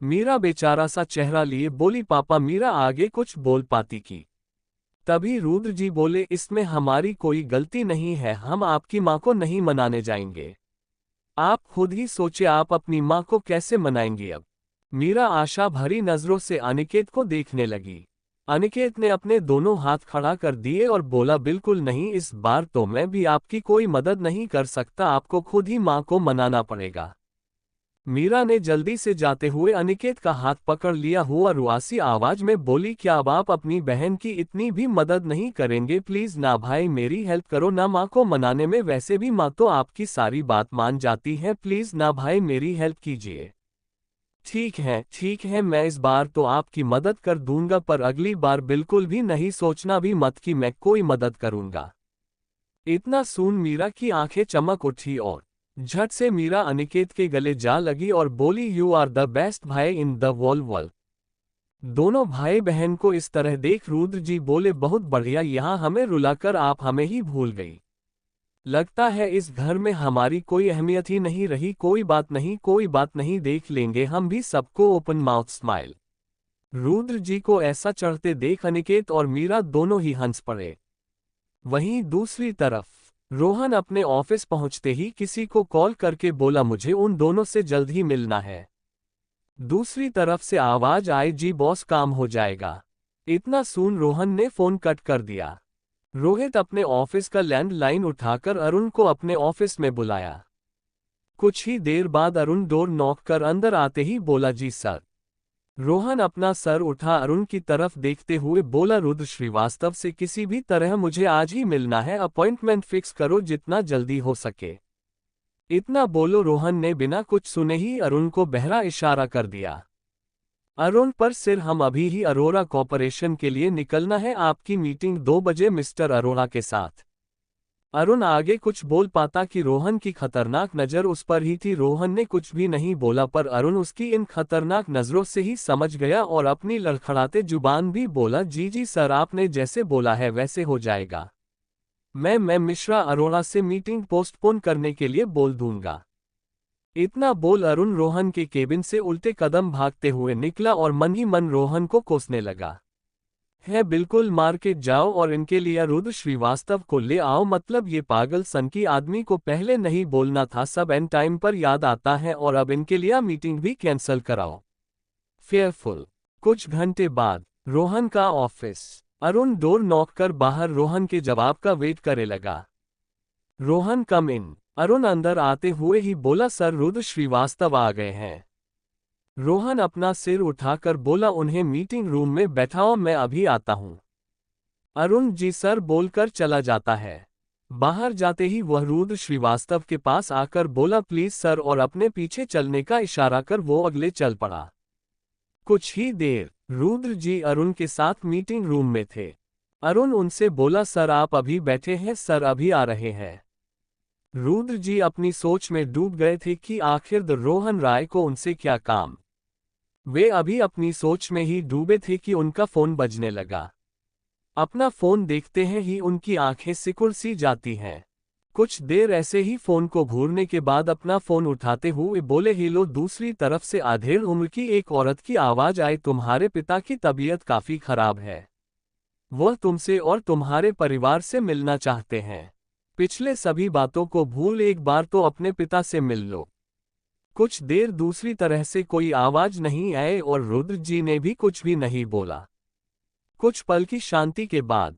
मीरा बेचारा सा चेहरा लिए बोली, पापा, मीरा आगे कुछ बोल पाती की। तभी रुद्र जी बोले, इसमें हमारी कोई गलती नहीं है, हम आपकी माँ को नहीं मनाने जाएंगे। आप खुद ही सोचे आप अपनी माँ को कैसे मनाएंगी अब। मीरा आशा भरी नजरों से अनिकेत को देखने लगी। अनिकेत ने अपने दोनों हाथ खड़ा कर दिए और बोला, बिल्कुल नहीं, इस बार तो मैं भी आपकी कोई मदद नहीं कर सकता, आपको खुद ही माँ को मनाना पड़ेगा। मीरा ने जल्दी से जाते हुए अनिकेत का हाथ पकड़ लिया हुआ रुआसी आवाज में बोली, क्या अब आप अपनी बहन की इतनी भी मदद नहीं करेंगे, प्लीज ना भाई, मेरी हेल्प करो ना माँ को मनाने में, वैसे भी माँ तो आपकी सारी बात मान जाती है, प्लीज ना भाई मेरी हेल्प कीजिए। ठीक है, मैं इस बार तो आपकी मदद कर दूंगा, पर अगली बार बिल्कुल भी नहीं सोचना भी मत कि मैं कोई मदद करूंगा। इतना सुन मीरा की आंखें चमक उठी और झट से मीरा अनिकेत के गले जा लगी और बोली, यू आर द बेस्ट भाई इन द वर्ल्ड। दोनों भाई बहन को इस तरह देख रुद्र जी बोले, बहुत बढ़िया, यहाँ हमें रुलाकर आप हमें ही भूल गई। लगता है इस घर में हमारी कोई अहमियत ही नहीं रही, कोई बात नहीं, देख लेंगे हम भी सबको, ओपन माउथ स्माइल। रुद्र जी को ऐसा चढ़ते देख अनिकेत और मीरा दोनों ही हंस पड़े। वहीं दूसरी तरफ रोहन अपने ऑफिस पहुंचते ही किसी को कॉल करके बोला, मुझे उन दोनों से जल्द ही मिलना है। दूसरी तरफ से आवाज आई, जी बॉस, काम हो जाएगा। इतना सुन रोहन ने फोन कट कर दिया। रोहित अपने ऑफिस का लैंडलाइन उठाकर अरुण को अपने ऑफिस में बुलाया। कुछ ही देर बाद अरुण डोर नॉक कर अंदर आते ही बोला, जी सर। रोहन अपना सर उठा अरुण की तरफ देखते हुए बोला, रुद्र श्रीवास्तव से किसी भी तरह मुझे आज ही मिलना है, अपॉइंटमेंट फिक्स करो जितना जल्दी हो सके। इतना बोलो रोहन ने बिना कुछ सुने ही अरुण को बहरा इशारा कर दिया। अरुण पर सिर, हम अभी ही अरोरा कॉर्पोरेशन के लिए निकलना है, आपकी मीटिंग 2 बजे मिस्टर अरोरा के साथ। अरुण आगे कुछ बोल पाता कि रोहन की खतरनाक नज़र उस पर ही थी। रोहन ने कुछ भी नहीं बोला, पर अरुण उसकी इन खतरनाक नज़रों से ही समझ गया और अपनी लड़खड़ाते जुबान भी बोला, जी सर, आपने जैसे बोला है वैसे हो जाएगा। मैं मिश्रा अरोड़ा से मीटिंग पोस्टपोन करने के लिए बोल दूंगा। इतना बोल अरुण रोहन के केबिन से उल्टे कदम भागते हुए निकला और मन ही मन रोहन को कोसने लगा। है बिल्कुल, मार्केट जाओ और इनके लिए रुद्र श्रीवास्तव को ले आओ, मतलब ये पागल सन की आदमी को पहले नहीं बोलना था, सब एंड टाइम पर याद आता है, और अब इनके लिए मीटिंग भी कैंसिल कराओ। फेयरफुल। कुछ घंटे बाद रोहन का ऑफिस। अरुण डोर नॉक कर बाहर रोहन के जवाब का वेट करे लगा। रोहन, कम इन। अरुण अंदर आते हुए ही बोला, सर, रुद्र श्रीवास्तव आ गए हैं। रोहन अपना सिर उठाकर बोला, उन्हें मीटिंग रूम में बैठाओ, मैं अभी आता हूं। अरुण, जी सर, बोलकर चला जाता है। बाहर जाते ही वह रुद्र श्रीवास्तव के पास आकर बोला, प्लीज सर, और अपने पीछे चलने का इशारा कर वो अगले चल पड़ा। कुछ ही देर रुद्र जी अरुण के साथ मीटिंग रूम में थे। अरुण उनसे बोला, सर आप अभी बैठे हैं, सर अभी आ रहे हैं। रुद्र जी अपनी सोच में डूब गए थे कि आखिर रोहन राय को उनसे क्या काम। वे अभी अपनी सोच में ही डूबे थे कि उनका फोन बजने लगा। अपना फोन देखते हैं ही उनकी आंखें सिकुड़ सी जाती हैं। कुछ देर ऐसे ही फोन को घूरने के बाद अपना फोन उठाते हुए बोले, हेलो। दूसरी तरफ से आधेड़ उम्र की एक औरत की आवाज आई, तुम्हारे पिता की तबीयत काफी खराब है, वह तुमसे और तुम्हारे परिवार से मिलना चाहते हैं। पिछले सभी बातों को भूल, एक बार तो अपने पिता से मिल लो। कुछ देर दूसरी तरह से कोई आवाज नहीं आई और रुद्र जी ने भी कुछ भी नहीं बोला। कुछ पल की शांति के बाद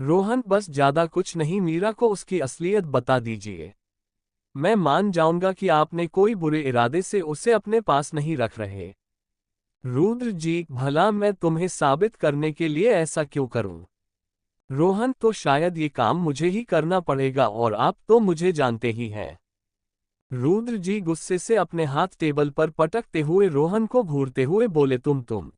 रोहन बस ज्यादा कुछ नहीं, मीरा को उसकी असलियत बता दीजिए। मैं मान जाऊंगा कि आपने कोई बुरे इरादे से उसे अपने पास नहीं रख रहे। रुद्र जी, भला मैं तुम्हें साबित करने के लिए ऐसा क्यों करूं? रोहन, तो शायद ये काम मुझे ही करना पड़ेगा और आप तो मुझे जानते ही हैं। रुद्र जी गुस्से से अपने हाथ टेबल पर पटकते हुए रोहन को घूरते हुए बोले, तुम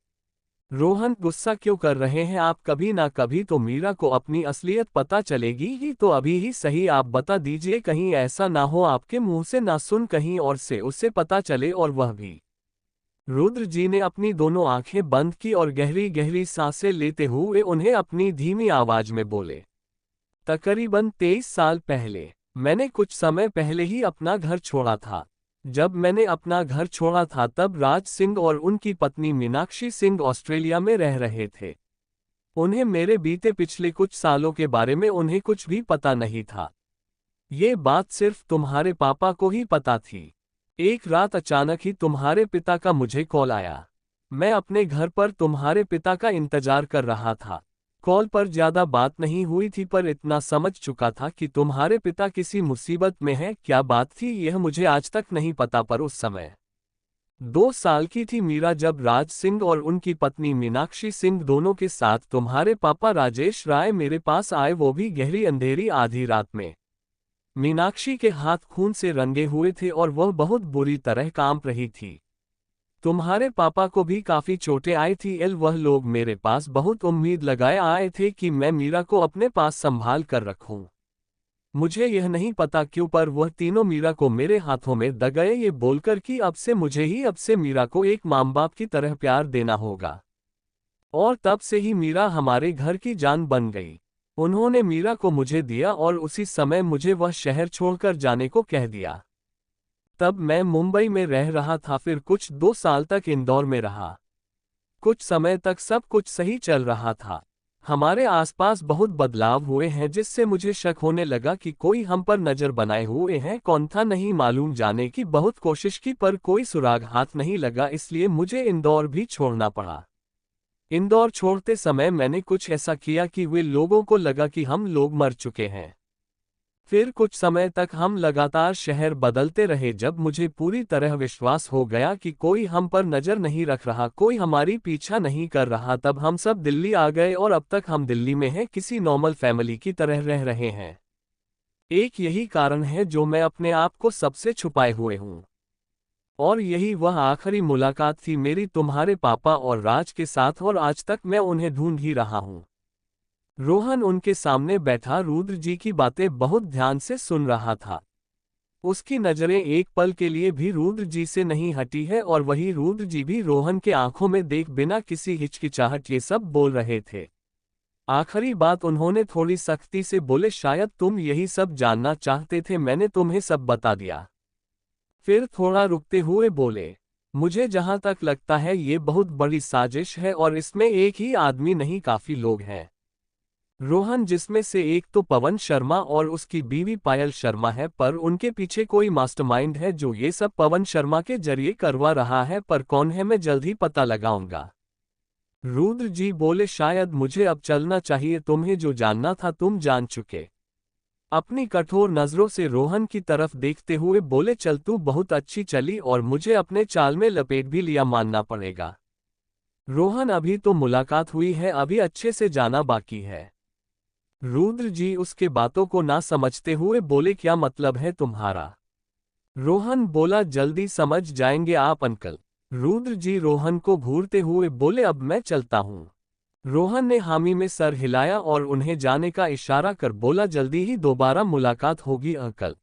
रोहन, गुस्सा क्यों कर रहे हैं आप? कभी ना कभी तो मीरा को अपनी असलियत पता चलेगी ही, तो अभी ही सही आप बता दीजिए। कहीं ऐसा ना हो आपके मुंह से ना सुन कहीं और से उसे पता चले, और वह भी। रुद्र जी ने अपनी दोनों आंखें बंद की और गहरी गहरी सांसें लेते हुए उन्हें अपनी धीमी आवाज में बोले, तकरीबन 23 साल पहले मैंने कुछ समय पहले ही अपना घर छोड़ा था। जब मैंने अपना घर छोड़ा था तब राज सिंह और उनकी पत्नी मीनाक्षी सिंह ऑस्ट्रेलिया में रह रहे थे। उन्हें मेरे बीते पिछले कुछ सालों के बारे में उन्हें कुछ भी पता नहीं था। ये बात सिर्फ तुम्हारे पापा को ही पता थी। एक रात अचानक ही तुम्हारे पिता का मुझे कॉल आया। मैं अपने घर पर तुम्हारे पिता का इंतजार कर रहा था। कॉल पर ज्यादा बात नहीं हुई थी, पर इतना समझ चुका था कि तुम्हारे पिता किसी मुसीबत में हैं। क्या बात थी यह मुझे आज तक नहीं पता, पर उस समय 2 साल की थी मीरा जब राज सिंह और उनकी पत्नी मीनाक्षी सिंह दोनों के साथ तुम्हारे पापा राजेश राय मेरे पास आए, वो भी गहरी अंधेरी आधी रात में। मीनाक्षी के हाथ खून से रंगे हुए थे और वह बहुत बुरी तरह कांप रही थी। तुम्हारे पापा को भी काफी चोटें आई थी। वह लोग मेरे पास बहुत उम्मीद लगाए आए थे कि मैं मीरा को अपने पास संभाल कर रखूं। मुझे यह नहीं पता क्यों, पर वह तीनों मीरा को मेरे हाथों में द गए, ये बोलकर कि अब से मीरा को एक माँ बाप की तरह प्यार देना होगा। और तब से ही मीरा हमारे घर की जान बन गई। उन्होंने मीरा को मुझे दिया और उसी समय मुझे वह शहर छोड़कर जाने को कह दिया। तब मैं मुंबई में रह रहा था, फिर कुछ 2 साल तक इंदौर में रहा। कुछ समय तक सब कुछ सही चल रहा था। हमारे आसपास बहुत बदलाव हुए हैं, जिससे मुझे शक होने लगा कि कोई हम पर नजर बनाए हुए हैं। कौन था नहीं मालूम, जाने की बहुत कोशिश की पर कोई सुराग हाथ नहीं लगा, इसलिए मुझे इंदौर भी छोड़ना पड़ा। इंदौर छोड़ते समय मैंने कुछ ऐसा किया कि वे लोगों को लगा कि हम लोग मर चुके हैं। फिर कुछ समय तक हम लगातार शहर बदलते रहे। जब मुझे पूरी तरह विश्वास हो गया कि कोई हम पर नजर नहीं रख रहा, कोई हमारी पीछा नहीं कर रहा, तब हम सब दिल्ली आ गए और अब तक हम दिल्ली में हैं, किसी नॉर्मल फैमिली की तरह रह रहे हैं। एक यही कारण है जो मैं अपने आप को सबसे छुपाए हुए हूँ। और यही वह आखिरी मुलाकात थी मेरी तुम्हारे पापा और राज के साथ, और आज तक मैं उन्हें ढूंढ ही रहा हूँ। रोहन उनके सामने बैठा रुद्र जी की बातें बहुत ध्यान से सुन रहा था। उसकी नजरें एक पल के लिए भी रुद्र जी से नहीं हटी है, और वही रुद्र जी भी रोहन के आंखों में देख बिना किसी हिचकिचाहट ये सब बोल रहे थे। आखिरी बात उन्होंने थोड़ी सख्ती से बोले, शायद तुम यही सब जानना चाहते थे, मैंने तुम्हें सब बता दिया। फिर थोड़ा रुकते हुए बोले, मुझे जहां तक लगता है ये बहुत बड़ी साजिश है और इसमें एक ही आदमी नहीं, काफी लोग हैं रोहन, जिसमें से एक तो पवन शर्मा और उसकी बीवी पायल शर्मा है, पर उनके पीछे कोई मास्टरमाइंड है जो ये सब पवन शर्मा के जरिए करवा रहा है, पर कौन है मैं जल्द ही पता लगाऊंगा। रुद्र जी बोले, शायद मुझे अब चलना चाहिए, तुम्हें जो जानना था तुम जान चुके। अपनी कठोर नजरों से रोहन की तरफ देखते हुए बोले, चल तू बहुत अच्छी चली और मुझे अपने चाल में लपेट भी लिया, मानना पड़ेगा। रोहन, अभी तो मुलाकात हुई है, अभी अच्छे से जाना बाकी है। रुद्र जी उसके बातों को ना समझते हुए बोले, क्या मतलब है तुम्हारा? रोहन बोला, जल्दी समझ जाएंगे आप अंकल। रुद्र जी रोहन को घूरते हुए बोले, अब मैं चलता हूँ। रोहन ने हामी में सर हिलाया और उन्हें जाने का इशारा कर बोला, जल्दी ही दोबारा मुलाकात होगी अंकल।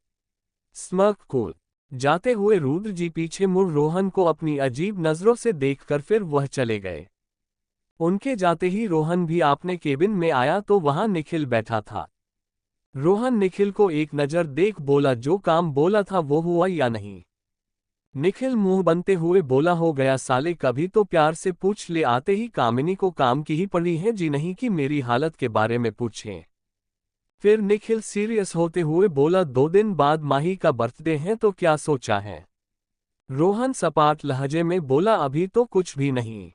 Smirk cool. जाते हुए रुद्र जी पीछे मुड़ रोहन को अपनी अजीब नजरों से देखकर फिर वह चले गए। उनके जाते ही रोहन भी अपने केबिन में आया तो वहां निखिल बैठा था। रोहन निखिल को एक नजर देख बोला, जो काम बोला था वो हुआ या नहीं? निखिल मुंह बनते हुए बोला, हो गया साले, कभी तो प्यार से पूछ ले, आते ही कामिनी को काम की ही पड़ी है जी, नहीं कि मेरी हालत के बारे में पूछें। फिर निखिल सीरियस होते हुए बोला, 2 दिन बाद माही का बर्थडे है तो क्या सोचा है? रोहन सपाट लहजे में बोला, अभी तो कुछ भी नहीं।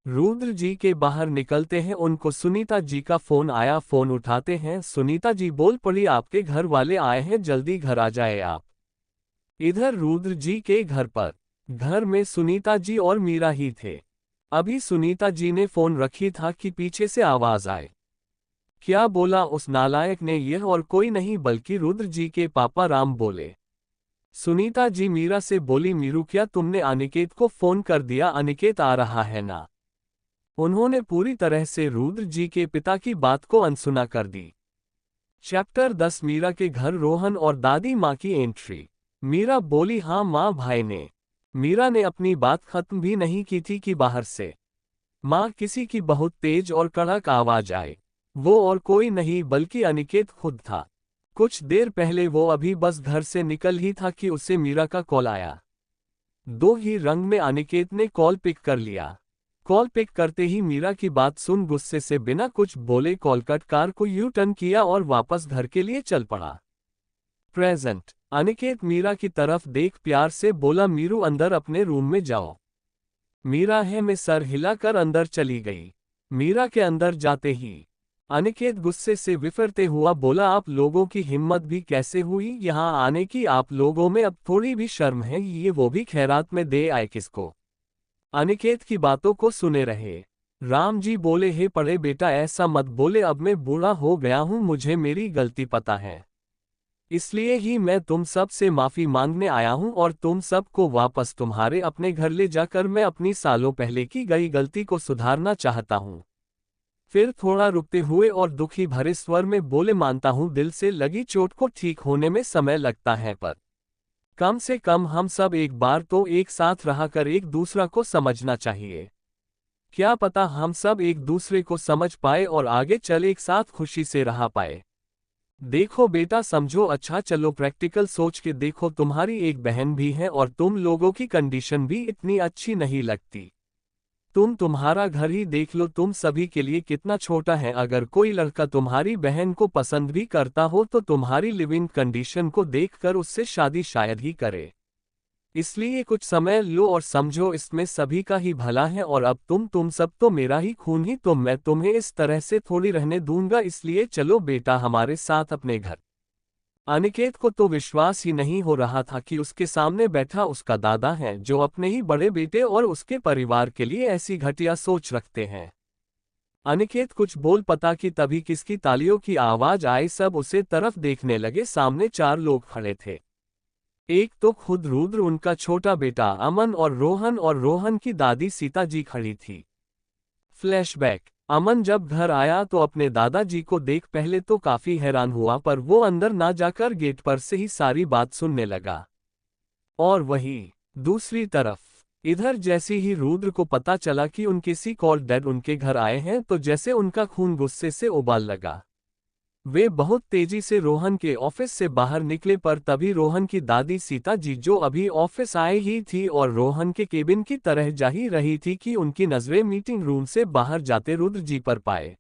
रुद्र जी के बाहर निकलते हैं, उनको सुनीता जी का फोन आया। फोन उठाते हैं, सुनीता जी बोल पड़ी, आपके घर वाले आए हैं, जल्दी घर आ जाए आप। इधर रुद्र जी के घर में सुनीता जी और मीरा ही थे। अभी सुनीता जी ने फोन रखी था कि पीछे से आवाज आए। क्या बोला उस नालायक ने, यह और कोई नहीं बल्कि रुद्र जी के पापा राम बोले। सुनीता जी मीरा से बोली, मीरू क्या तुमने अनिकेत को फोन कर दिया, अनिकेत आ रहा है ना। उन्होंने पूरी तरह से रुद्र जी के पिता की बात को अनसुना कर दी। चैप्टर 10 मीरा के घर रोहन और दादी माँ की एंट्री। मीरा बोली, हाँ माँ, भाई ने। मीरा ने अपनी बात खत्म भी नहीं की थी कि बाहर से माँ किसी की बहुत तेज और कड़क आवाज आए। वो और कोई नहीं बल्कि अनिकेत खुद था। कुछ देर पहले वो अभी बस घर से निकल ही था कि उसे मीरा का कॉल आया। दो ही रंग में अनिकेत ने कॉल पिक कर लिया। कॉल पिक करते ही मीरा की बात सुन गुस्से से बिना कुछ बोले कॉल कट, कार को यू टर्न किया और वापस घर के लिए चल पड़ा। प्रेजेंट। अनिकेत मीरा की तरफ देख प्यार से बोला, मीरू अंदर अपने रूम में जाओ। मीरा है में सर हिलाकर अंदर चली गई। मीरा के अंदर जाते ही अनिकेत गुस्से से विफरते हुआ बोला, आप लोगों की हिम्मत भी कैसे हुई यहाँ आने की, आप लोगों में अब थोड़ी भी शर्म है, ये वो भी खैरात में दे आए किसको। अनिकेत की बातों को सुने रहे। राम जी बोले, हे पढ़े बेटा ऐसा मत बोले, अब मैं बूढ़ा हो गया हूँ, मुझे मेरी गलती पता है, इसलिए ही मैं तुम सब से माफी मांगने आया हूँ और तुम सब को वापस तुम्हारे अपने घर ले जाकर मैं अपनी सालों पहले की गई गलती को सुधारना चाहता हूँ। फिर थोड़ा रुकते हुए और दुखी भरे स्वर में बोले, मानता हूँ दिल से लगी चोट को ठीक होने में समय लगता है, पर कम से कम हम सब एक बार तो एक साथ रहकर एक दूसरा को समझना चाहिए। क्या पता हम सब एक दूसरे को समझ पाए और आगे चल एक साथ खुशी से रह पाए। देखो बेटा समझो, अच्छा चलो प्रैक्टिकल सोच के देखो, तुम्हारी एक बहन भी है और तुम लोगों की कंडीशन भी इतनी अच्छी नहीं लगती। तुम्हारा घर ही देख लो, तुम सभी के लिए कितना छोटा है। अगर कोई लड़का तुम्हारी बहन को पसंद भी करता हो तो तुम्हारी लिविंग कंडीशन को देखकर उससे शादी शायद ही करे। इसलिए कुछ समय लो और समझो, इसमें सभी का ही भला है। और अब तुम सब तो मेरा ही खून ही, तो मैं तुम्हें इस तरह से थोड़ी रहने दूंगा, इसलिए चलो बेटा हमारे साथ अपने घर। अनिकेत को तो विश्वास ही नहीं हो रहा था कि उसके सामने बैठा उसका दादा है, जो अपने ही बड़े बेटे और उसके परिवार के लिए ऐसी घटिया सोच रखते हैं। अनिकेत कुछ बोल पता कि तभी किसकी तालियों की आवाज आई। सब उसे तरफ देखने लगे। सामने 4 लोग खड़े थे। एक तो खुद रुद्र, उनका छोटा बेटा अमन और रोहन की दादी सीता जी खड़ी थी। फ्लैशबैक। अमन जब घर आया तो अपने दादाजी को देख पहले तो काफी हैरान हुआ, पर वो अंदर ना जाकर गेट पर से ही सारी बात सुनने लगा। और वहीं दूसरी तरफ इधर जैसे ही रुद्र को पता चला कि उनके सी कॉल्ड डैड उनके घर आए हैं तो जैसे उनका खून गुस्से से उबाल लगा। वे बहुत तेजी से रोहन के ऑफिस से बाहर निकले, पर तभी रोहन की दादी सीता जी, जो अभी ऑफिस आई ही थी और रोहन के केबिन की तरह जा ही रही थी, कि उनकी नजरें मीटिंग रूम से बाहर जाते रुद्र जी पर पाए।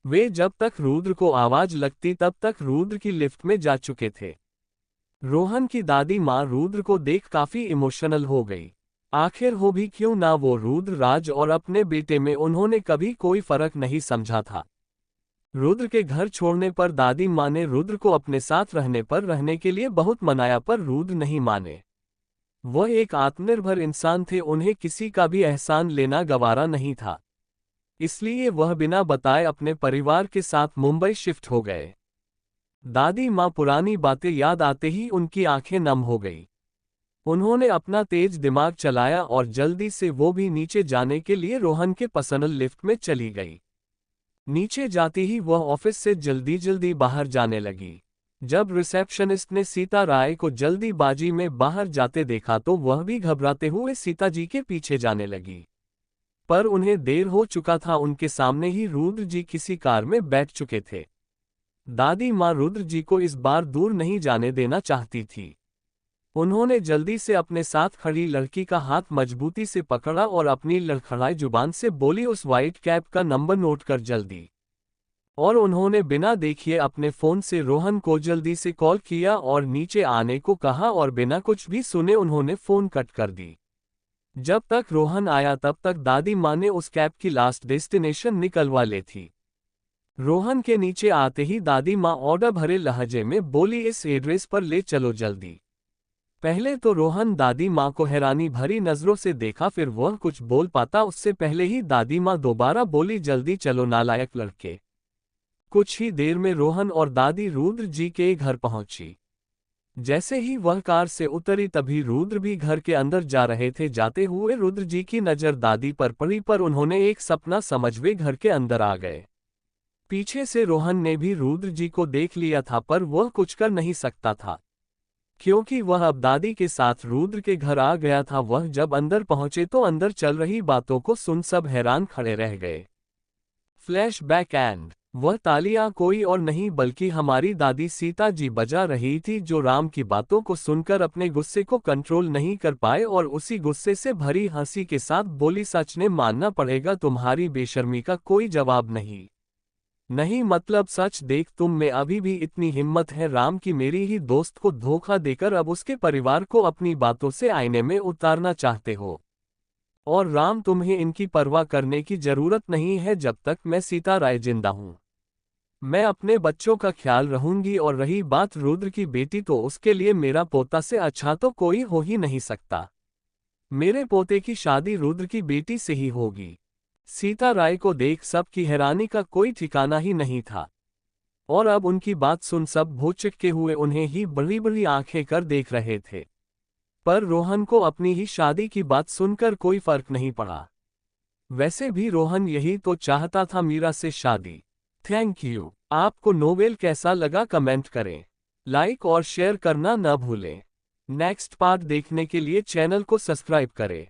वे जब तक रुद्र को आवाज लगती तब तक रुद्र की लिफ्ट में जा चुके थे। रोहन की दादी माँ रुद्र को देख काफी इमोशनल हो गई। आखिर हो भी क्यों ना, वो रुद्र राज और अपने बेटे में उन्होंने कभी कोई फर्क नहीं समझा था। रुद्र के घर छोड़ने पर दादी माँ ने रुद्र को अपने साथ रहने के लिए बहुत मनाया, पर रुद्र नहीं माने। वह एक आत्मनिर्भर इंसान थे, उन्हें किसी का भी एहसान लेना गवारा नहीं था। इसलिए वह बिना बताए अपने परिवार के साथ मुंबई शिफ्ट हो गए। दादी माँ पुरानी बातें याद आते ही उनकी आंखें नम हो गई। उन्होंने अपना तेज दिमाग चलाया और जल्दी से वो भी नीचे जाने के लिए रोहन के पर्सनल लिफ्ट में चली गई। नीचे जाते ही वह ऑफिस से जल्दी बाहर जाने लगी। जब रिसेप्शनिस्ट ने सीता राय को जल्दीबाजी में बाहर जाते देखा तो वह भी घबराते हुए सीता जी के पीछे जाने लगी। पर उन्हें देर हो चुका था, उनके सामने ही रुद्र जी किसी कार में बैठ चुके थे। दादी माँ रुद्र जी को इस बार दूर नहीं जाने देना चाहती थी। उन्होंने जल्दी से अपने साथ खड़ी लड़की का हाथ मजबूती से पकड़ा और अपनी लड़खड़ाई जुबान से बोली, उस व्हाइट कैब का नंबर नोट कर जल्दी। और उन्होंने बिना देखिए अपने फोन से रोहन को जल्दी से कॉल किया और नीचे आने को कहा और बिना कुछ भी सुने उन्होंने फोन कट कर दी। जब तक रोहन आया तब तक दादी माँ ने उस कैब की लास्ट डेस्टिनेशन निकलवा ली थी। रोहन के नीचे आते ही दादी माँ ऑर्डर भरे लहजे में बोली, इस एड्रेस पर ले चलो जल्दी। पहले तो रोहन दादी माँ को हैरानी भरी नजरों से देखा, फिर वह कुछ बोल पाता उससे पहले ही दादी माँ दोबारा बोली, जल्दी चलो नालायक लड़के। कुछ ही देर में रोहन और दादी रुद्र जी के घर पहुंची। जैसे ही वह कार से उतरी तभी रुद्र भी घर के अंदर जा रहे थे। जाते हुए रुद्र जी की नजर दादी पर पड़ी, पर उन्होंने एक सपना समझ वे घर के अंदर आ गए। पीछे से रोहन ने भी रुद्र जी को देख लिया था, पर वह कुछ कर नहीं सकता था क्योंकि वह अब दादी के साथ रुद्र के घर आ गया था। वह जब अंदर पहुंचे तो अंदर चल रही बातों को सुन सब हैरान खड़े रह गए। फ्लैशबैक एंड वह तालियां कोई और नहीं बल्कि हमारी दादी सीता जी बजा रही थी, जो राम की बातों को सुनकर अपने गुस्से को कंट्रोल नहीं कर पाए और उसी गुस्से से भरी हंसी के साथ बोली, सच ने मानना पड़ेगा तुम्हारी बेशर्मी का कोई जवाब नहीं। नहीं मतलब सच, देख तुम में अभी भी इतनी हिम्मत है राम की मेरी ही दोस्त को धोखा देकर अब उसके परिवार को अपनी बातों से आईने में उतारना चाहते हो। और राम, तुम्हें इनकी परवाह करने की जरूरत नहीं है जब तक मैं सीता राय जिंदा हूं। मैं अपने बच्चों का ख्याल रहूंगी, और रही बात रुद्र की बेटी, तो उसके लिए मेरा पोता से अच्छा तो कोई हो ही नहीं सकता। मेरे पोते की शादी रुद्र की बेटी से ही होगी। सीता राय को देख सब की हैरानी का कोई ठिकाना ही नहीं था, और अब उनकी बात सुन सब भौचक्के हुए उन्हें ही बड़ी बड़ी आंखें कर देख रहे थे। पर रोहन को अपनी ही शादी की बात सुनकर कोई फर्क नहीं पड़ा। वैसे भी रोहन यही तो चाहता था, मीरा से शादी। Thank you. आपको नोवेल कैसा लगा कमेंट करें, लाइक और शेयर करना न भूलें। नेक्स्ट पार्ट देखने के लिए चैनल को सब्सक्राइब करें।